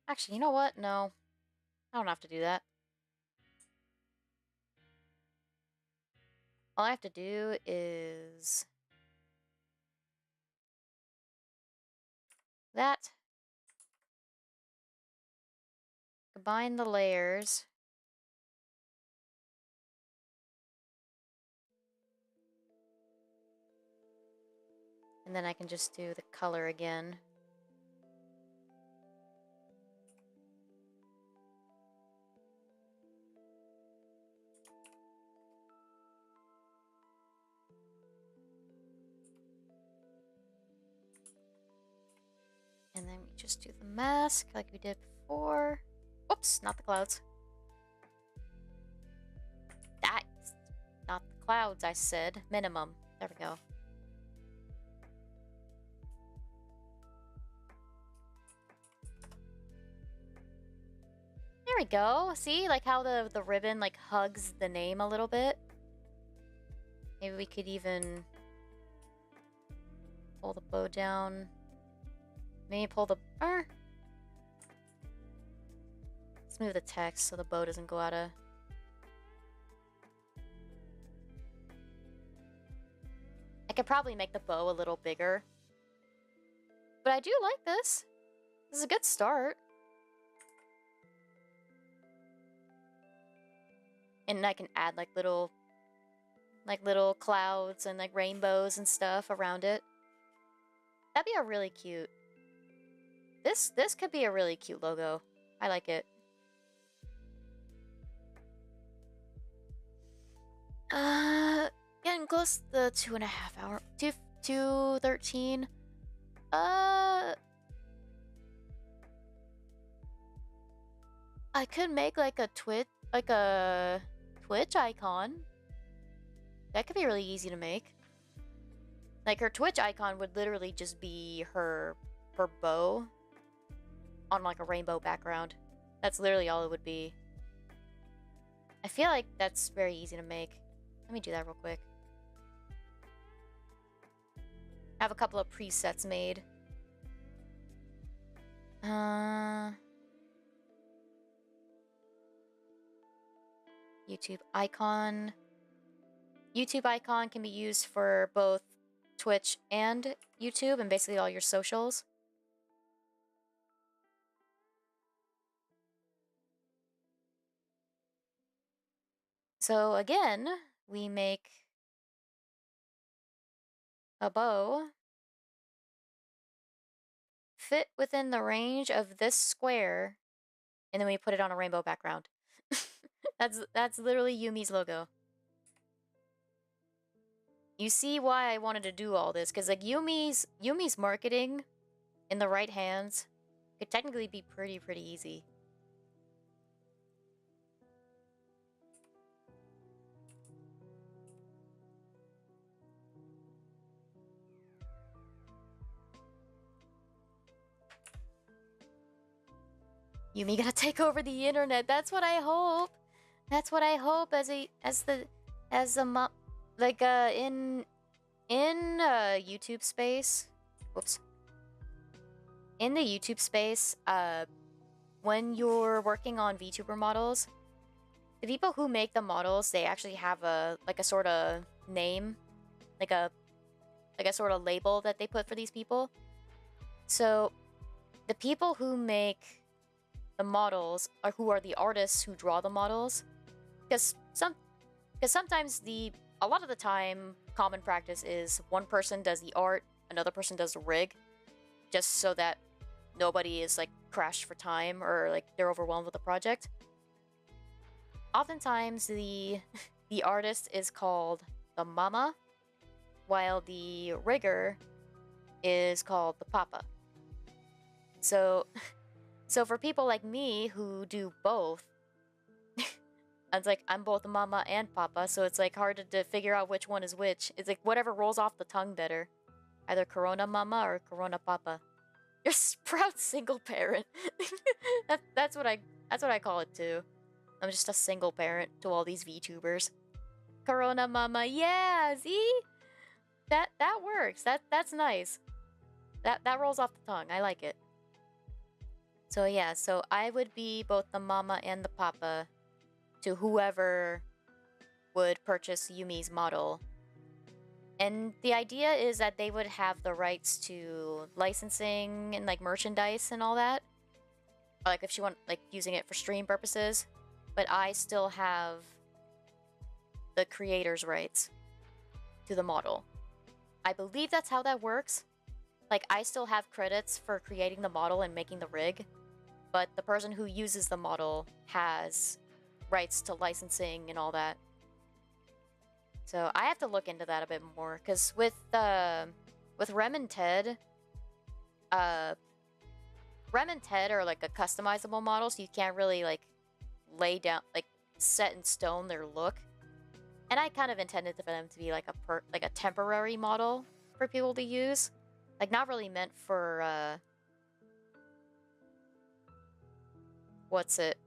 Actually, you know what? No. I don't have to do that. All I have to do is that. Combine the layers. And then I can just do the color again. And then we just do the mask like we did before. Whoops, not the clouds. That's not the clouds, I said. Minimum. There we go. There we go. See, like how the ribbon like hugs the name a little bit. Maybe we could even pull the bow down. Maybe pull the... Let's move the text so the bow doesn't go out of... I could probably make the bow a little bigger. But I do like this. This is a good start. And I can add like little clouds and like rainbows and stuff around it. That'd be a really cute... This could be a really cute logo. I like it. Getting close to the 2.5 hour... 2:13. I could make like a Twitch icon. That could be really easy to make. Like her Twitch icon would literally just be her bow on like a rainbow background. That's literally all it would be. I feel like that's very easy to make. Let me do that real quick. I have a couple of presets made. YouTube icon. YouTube icon can be used for both Twitch and YouTube and basically all your socials. So again, we make a bow fit within the range of this square, and then we put it on a rainbow background. That's literally Yumi's logo. You see why I wanted to do all this, because like Yumi's marketing in the right hands could technically be pretty easy. Yumi gonna take over the internet. That's what I hope. That's what I hope as a like in YouTube space. Whoops. in the YouTube space, when you're working on VTuber models, the people who make the models, they actually have a sort of name, like a sort of label that they put for these people. So the people who make the models are who are the artists who draw the models, because sometimes a lot of the time common practice is one person does the art, another person does the rig, just so that nobody is like crashed for time or like they're overwhelmed with the project. Oftentimes the artist is called the mama, while the rigger is called the papa. So for people like me who do both, it's like I'm both mama and papa, so it's like hard to figure out which one is which. It's like whatever rolls off the tongue better. Either Corona mama or Corona papa. You're Sprout single parent. that's what I call it too. I'm just a single parent to all these VTubers. Corona mama, yeah, see? That works. That's nice. That rolls off the tongue. I like it. So yeah, so I would be both the mama and the papa to whoever would purchase Yumi's model. And the idea is that they would have the rights to licensing and like merchandise and all that. Or, like if she want like using it for stream purposes, but I still have the creator's rights to the model. I believe that's how that works. Like I still have credits for creating the model and making the rig, but the person who uses the model has rights to licensing and all that. So I have to look into that a bit more, because with Rem and Ted, Rem and Ted are like a customizable model, so you can't really like lay down, like set in stone their look. And I kind of intended for them to be like a temporary model for people to use, like not really meant for what's it?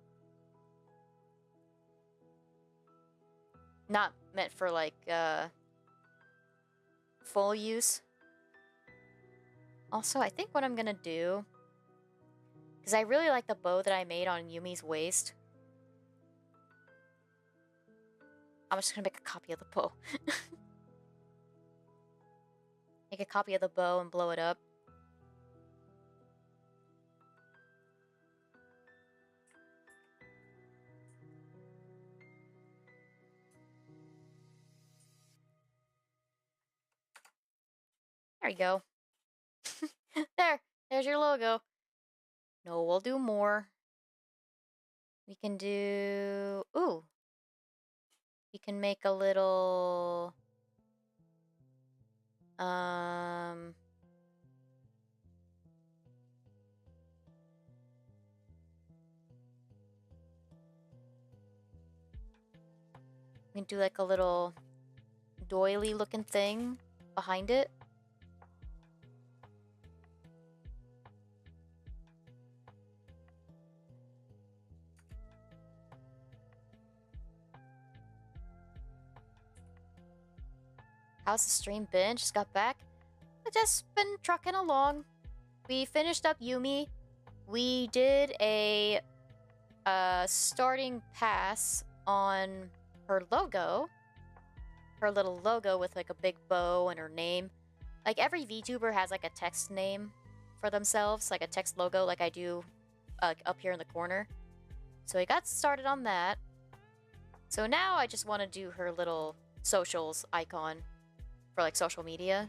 Not meant for like full use. Also, I think what I'm gonna do, because I really like the bow that I made on Yumi's waist. I'm just gonna make a copy of the bow. Make a copy of the bow and blow it up. There you go. There's your logo. No, we'll do more. We can do... Ooh. We can make a little... We can do like a little doily looking thing behind it. How's the stream been? Just got back. I've just been trucking along. We finished up Yumi. We did a starting pass on her logo. Her little logo with like a big bow and her name. Like every VTuber has like a text name for themselves, like a text logo like I do up here in the corner. So I got started on that. So now I just want to do her little socials icon for like social media.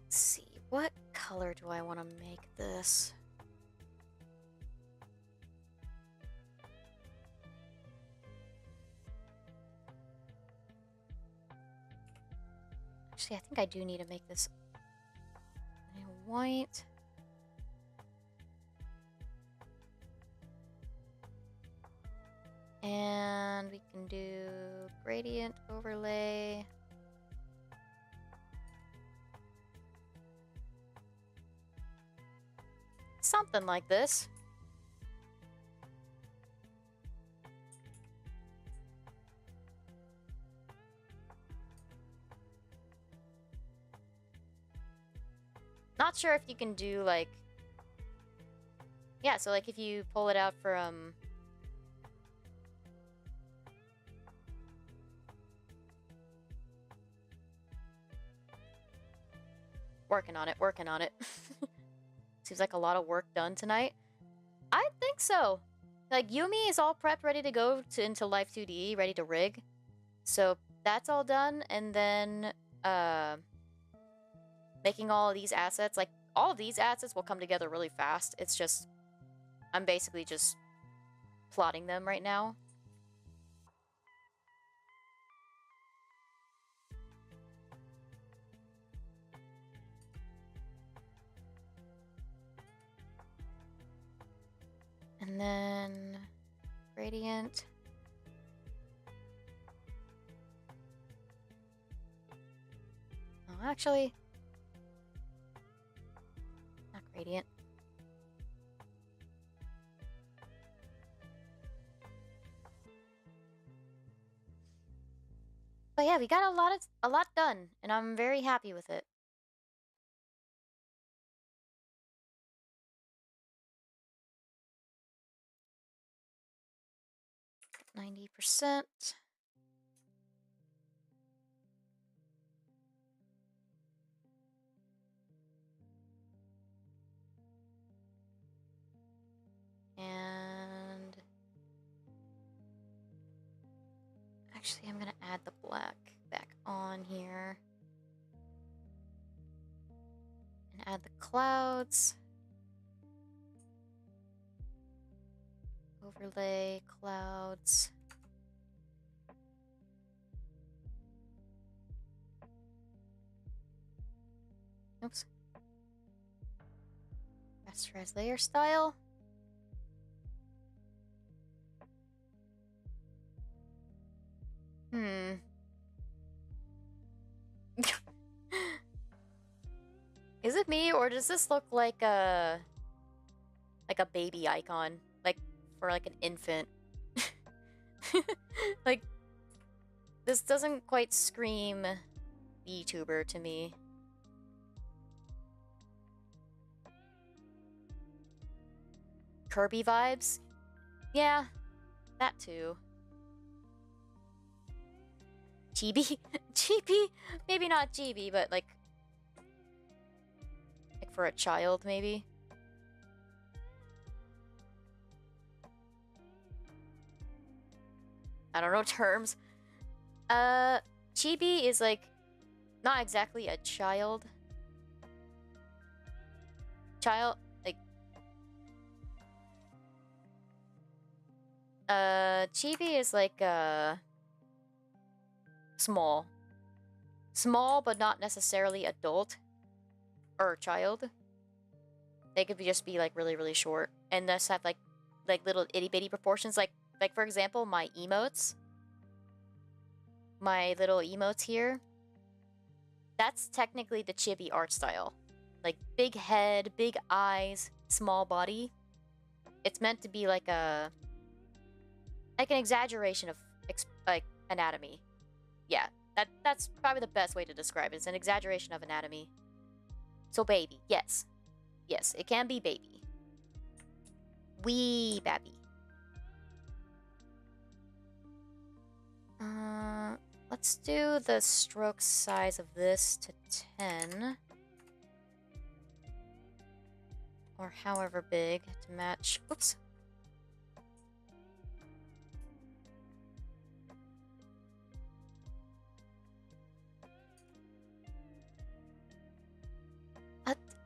Let's see, what color do I want to make this? Actually, I think I do need to make this white. And we can do gradient overlay. Something like this. Not sure if you can do, like... Yeah, so, like, if you pull it out from... Working on it, working on it. Seems like a lot of work done tonight. I think so. Like, Yumi is all prepped, ready to go into Life 2D, ready to rig. So, that's all done, and then, making all of these assets, like, all of these assets will come together really fast. It's just, I'm basically just plotting them right now. And then, gradient. Oh, actually, not gradient. But yeah, we got a lot done, and I'm very happy with it. %90. And actually, I'm gonna add the black back on here. And add the clouds. Overlay, clouds. Oops. Rasterize layer style. Is it me, or does this look like a baby icon? Like, for like an infant? Like, this doesn't quite scream VTuber to me. Kirby vibes? Yeah, that too. Chibi? Chibi? Maybe not chibi, but like for a child, maybe? I don't know terms. Chibi is like not exactly a child. Like chibi is like small. Small but not necessarily adult or child. They could just be like really, really short and thus have like little itty bitty proportions. Like for example, my emotes. My little emotes here. That's technically the chibi art style. Like big head, big eyes, small body. It's meant to be like an exaggeration of like anatomy. Yeah, that's probably the best way to describe it. It's an exaggeration of anatomy. So baby, yes. Yes, it can be baby. Wee babby. Let's do the stroke size of this to 10. Or however big to match. Oops.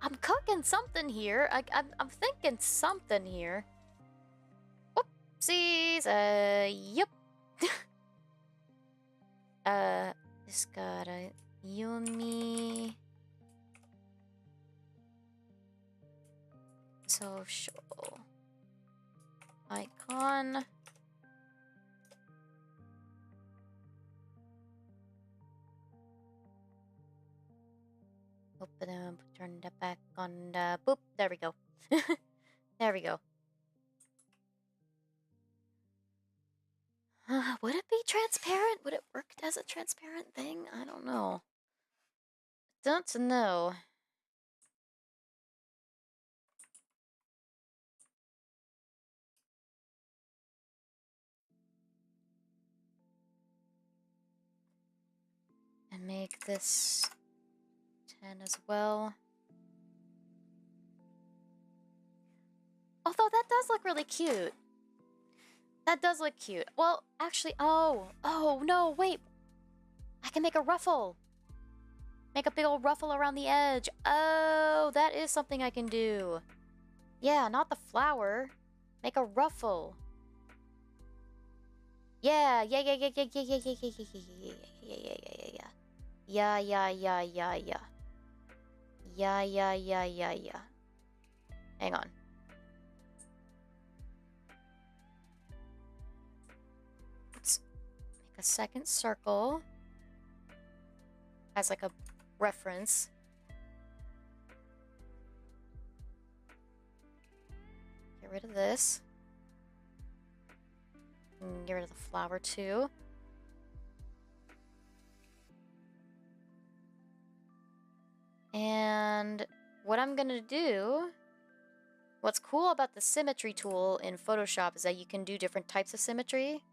I'm cooking something here. I'm thinking something here. Oopsies. Yep. This got a Yumi. Social icon. Turn that back on the boop. There we go. There we go. Would it be transparent? Would it work as a transparent thing? I don't know. Don't know. make this 10 as well. Although that does look really cute. That does look cute. Well, actually, oh no, wait. I can make a ruffle. Make a big old ruffle around the edge. Oh, that is something I can do. Yeah, not the flower. Make a ruffle. Yeah. Hang on. Let's make a second circle as like a reference. Get rid of this. And get rid of the flower too. And what I'm gonna do, what's cool about the symmetry tool in Photoshop is that you can do different types of symmetry.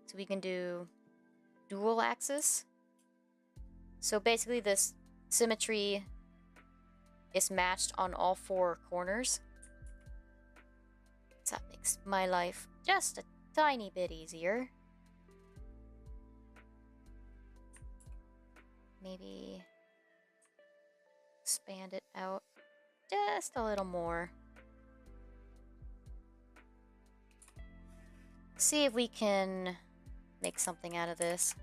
So we can do dual axis. So basically this symmetry is matched on all four corners. So that makes my life just a tiny bit easier. Maybe expand it out just a little more. See if we can make something out of this.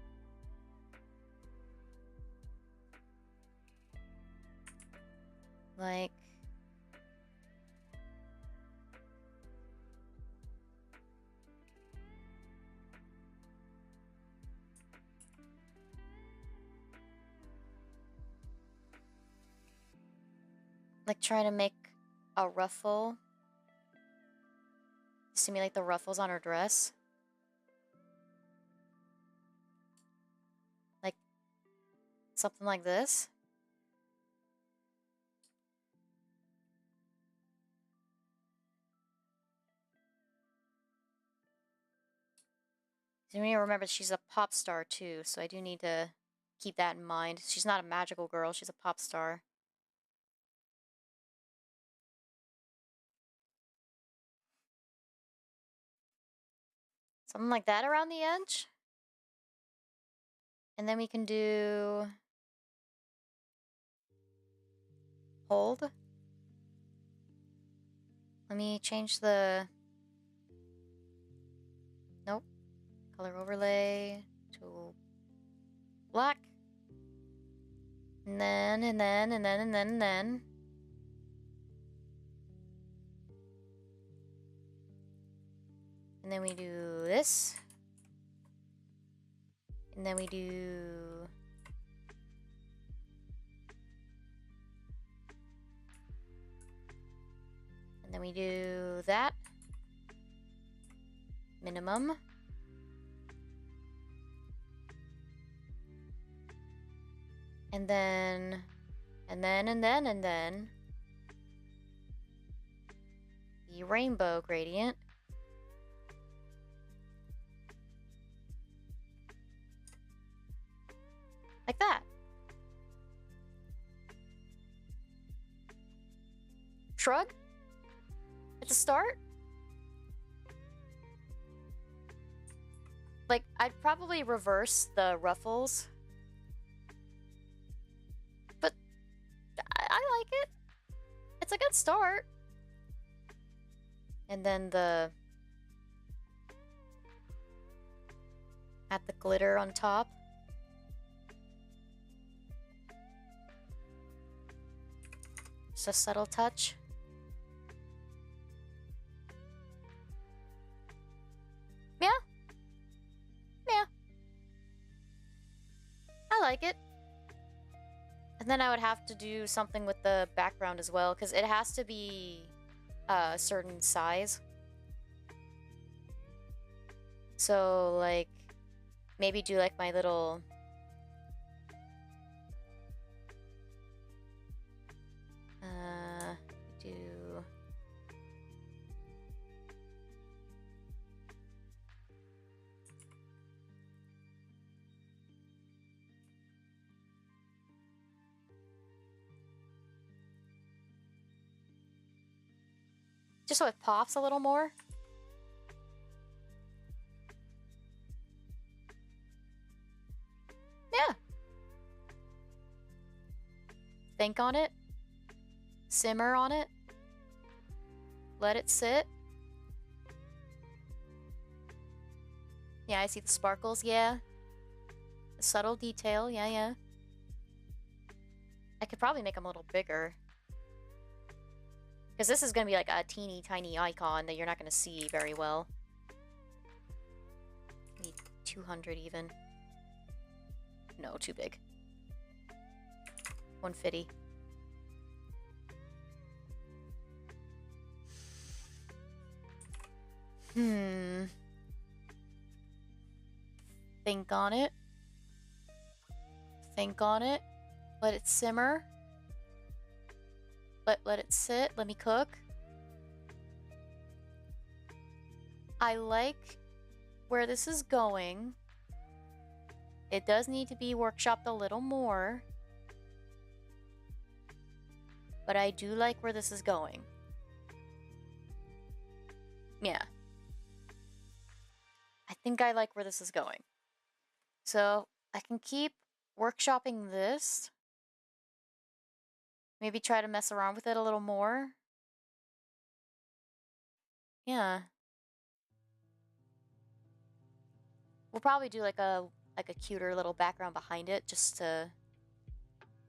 Like, try to make a ruffle. Simulate the ruffles on her dress. Like, something like this. You need to remember she's a pop star too, so I do need to keep that in mind. She's not a magical girl, she's a pop star. Something like that around the edge. And then we can do... hold. Let me change the... nope. Color overlay to black. And then. And then we do this. And then we do... and then we do that. Minimum. And then the rainbow gradient. Like that. Shrug? At the start? Like, I'd probably reverse the ruffles. But I like it. It's a good start. And then add the glitter on top. Just a subtle touch. Yeah. Yeah. I like it. And then I would have to do something with the background as well, because it has to be a certain size. So, like, maybe do like my little... do... Just so it pops a little more. Yeah. Think on it. Simmer on it. Let it sit. Yeah, I see the sparkles, yeah. The subtle detail, yeah. I could probably make them a little bigger. Because this is going to be like a teeny tiny icon that you're not going to see very well. Maybe 200 even. No, too big. 150. Think on it. Think on it. Let it simmer. Let it sit. Let me cook. I like where this is going. It does need to be workshopped a little more. But I do like where this is going. Yeah. I think I like where this is going. So I can keep workshopping this. Maybe try to mess around with it a little more. Yeah. We'll probably do like a cuter little background behind it, just to...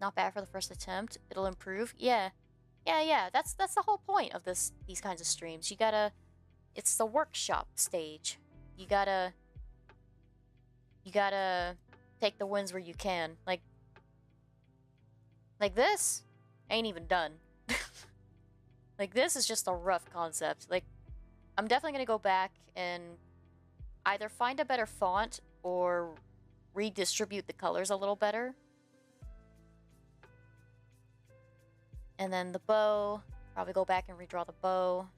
Not bad for the first attempt. It'll improve. Yeah. Yeah. That's the whole point of these kinds of streams. You gotta... It's the workshop stage. You gotta take the wins where you can. Like this ain't even done. Like, this is just a rough concept. Like, I'm definitely gonna go back and either find a better font or redistribute the colors a little better. And then the bow, probably go back and redraw the bow.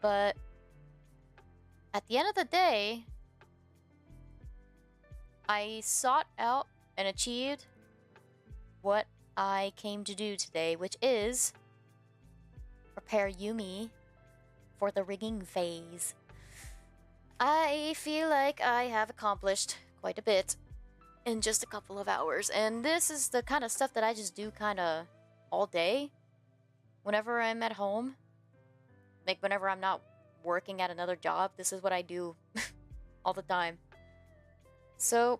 But at the end of the day, I sought out and achieved what I came to do today, which is prepare Yumi for the rigging phase. I feel like I have accomplished quite a bit in just a couple of hours, and this is the kind of stuff that I just do kind of all day whenever I'm at home. Like, whenever I'm not working at another job, this is what I do all the time. So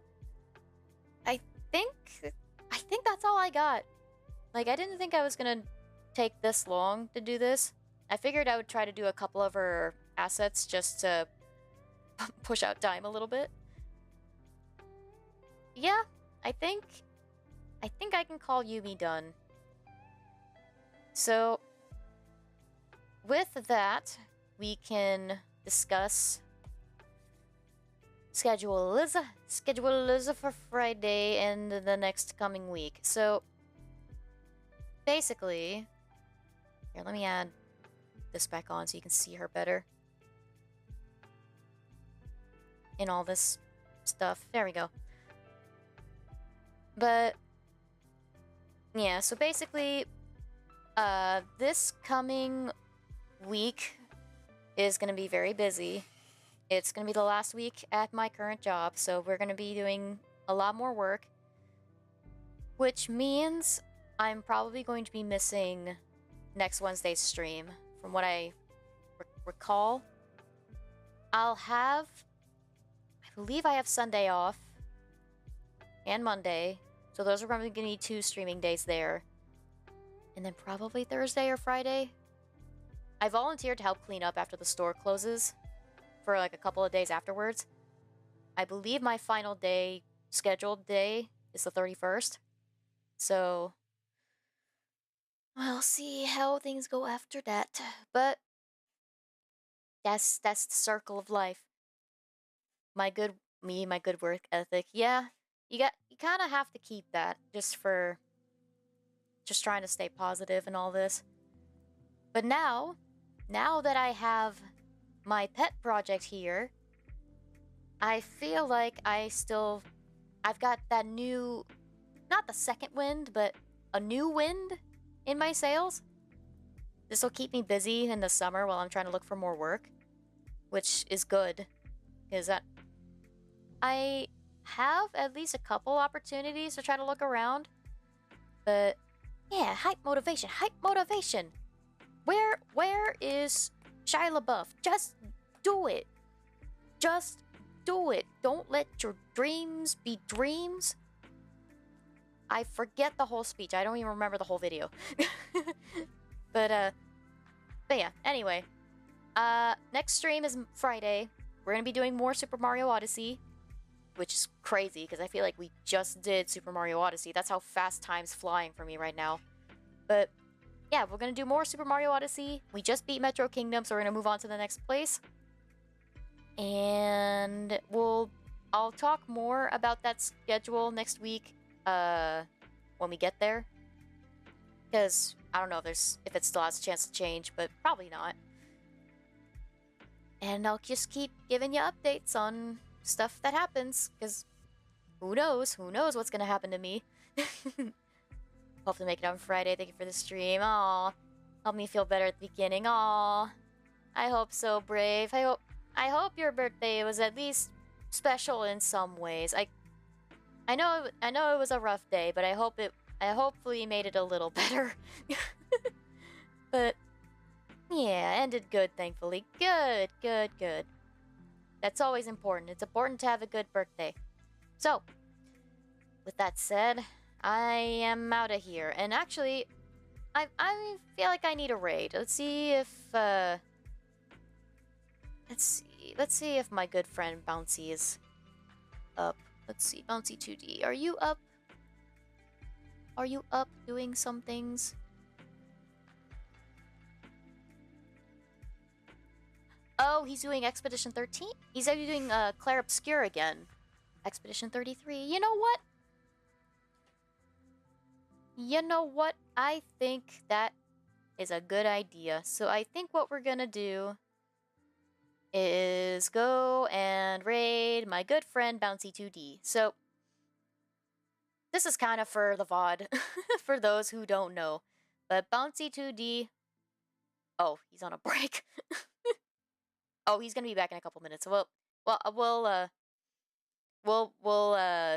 I think that's all I got. Like, I didn't think I was gonna take this long to do this. I figured I would try to do a couple of her assets just to push out time a little bit. Yeah, I think I can call Yumi done. So with that, we can discuss schedule for Friday and the next coming week. So basically, here, let me add this back on so you can see her better in all this stuff. There we go. But yeah, so basically, this coming week is gonna be very busy. It's gonna be the last week at my current job, so we're gonna be doing a lot more work, which means I'm probably going to be missing next Wednesday's stream. From what I recall, I believe I have Sunday off and Monday, so those are probably gonna be 2 streaming days there, and then probably Thursday or Friday. I volunteered to help clean up after the store closes for like a couple of days afterwards. I believe my final day, scheduled day, is the 31st. So we'll see how things go after that. But that's the circle of life. My good work ethic. Yeah, you kind of have to keep that just trying to stay positive and all this. But now that I have my pet project here, I feel like I've got that new, not the second wind, but a new wind in my sails. This will keep me busy in the summer while I'm trying to look for more work, which is good, because I have at least a couple opportunities to try to look around. But yeah, hype motivation, hype motivation. Where is Shia LaBeouf? Just do it. Just do it. Don't let your dreams be dreams. I forget the whole speech. I don't even remember the whole video. But yeah, anyway. Next stream is Friday. We're gonna be doing more Super Mario Odyssey, which is crazy because I feel like we just did Super Mario Odyssey. That's how fast time's flying for me right now. But yeah, we're gonna do more Super Mario Odyssey. We just beat Metro Kingdom, so we're gonna move on to the next place. And I'll talk more about that schedule next week when we get there. Because I don't know if it still has a chance to change, but probably not. And I'll just keep giving you updates on stuff that happens, because who knows what's gonna happen to me. Hopefully make it on Friday. Thank you for the stream. Aw, help me feel better at the beginning. Aw, I hope so, Brave. I hope your birthday was at least special in some ways. I know it was a rough day, but I hopefully made it a little better. But yeah, ended good, thankfully. Good. That's always important. It's important to have a good birthday. So, with that said, I am out of here. And actually, I feel like I need a raid. Let's see if let's see if my good friend Bouncy is up. Let's see, Bouncy 2D. Are you up? Are you up doing some things? Oh, he's doing Expedition 13? He's actually doing Clair Obscur again. Expedition 33. You know what? I think that is a good idea. So I think what we're gonna do is go and raid my good friend Bouncy 2D. So this is kind of for the VOD, for those who don't know. But Bouncy 2D... Oh, he's on a break. Oh, he's gonna be back in a couple minutes. We'll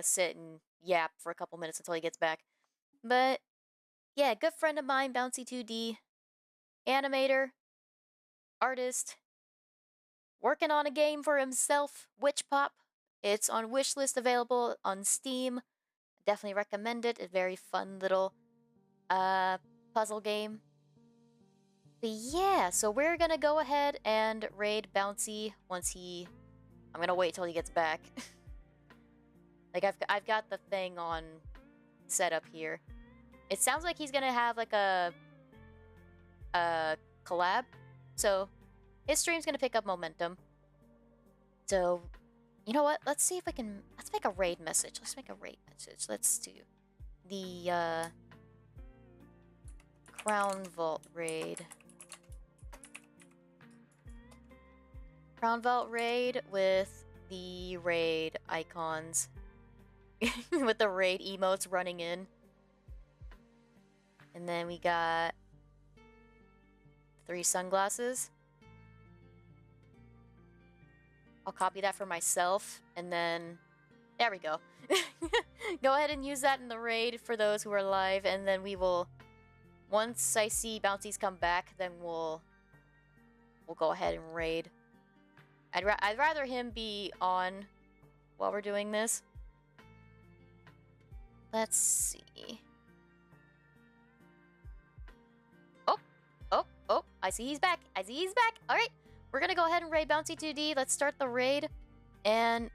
sit and yap for a couple minutes until he gets back. But yeah, good friend of mine, Bouncy 2D, animator, artist, working on a game for himself, Witch Pop. It's on wishlist, available on Steam. Definitely recommend it. A very fun little puzzle game. But yeah, so we're gonna go ahead and raid Bouncy once I'm gonna wait till he gets back. Like I've got the thing on set up here. It sounds like he's gonna have like a collab, so his stream's gonna pick up momentum. So, you know what? Let's make a raid message. Let's do the Crown Vault raid. Crown Vault raid with the raid icons. With the raid emotes running in. And then we got 3 sunglasses. I'll copy that for myself, and then there we go. Go ahead and use that in the raid for those who are live, and then we will, once I see Bouncies come back, then we'll go ahead and raid. I'd rather him be on while we're doing this. Let's see. Oh, I see he's back. Alright, we're gonna go ahead and raid Bouncy 2D. Let's start the raid. And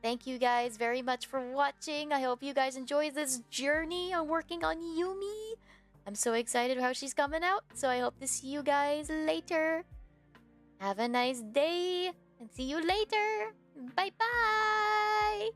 thank you guys very much for watching. I hope you guys enjoy this journey on working on Yumi. I'm so excited how she's coming out. So I hope to see you guys later. Have a nice day. And see you later. Bye-bye.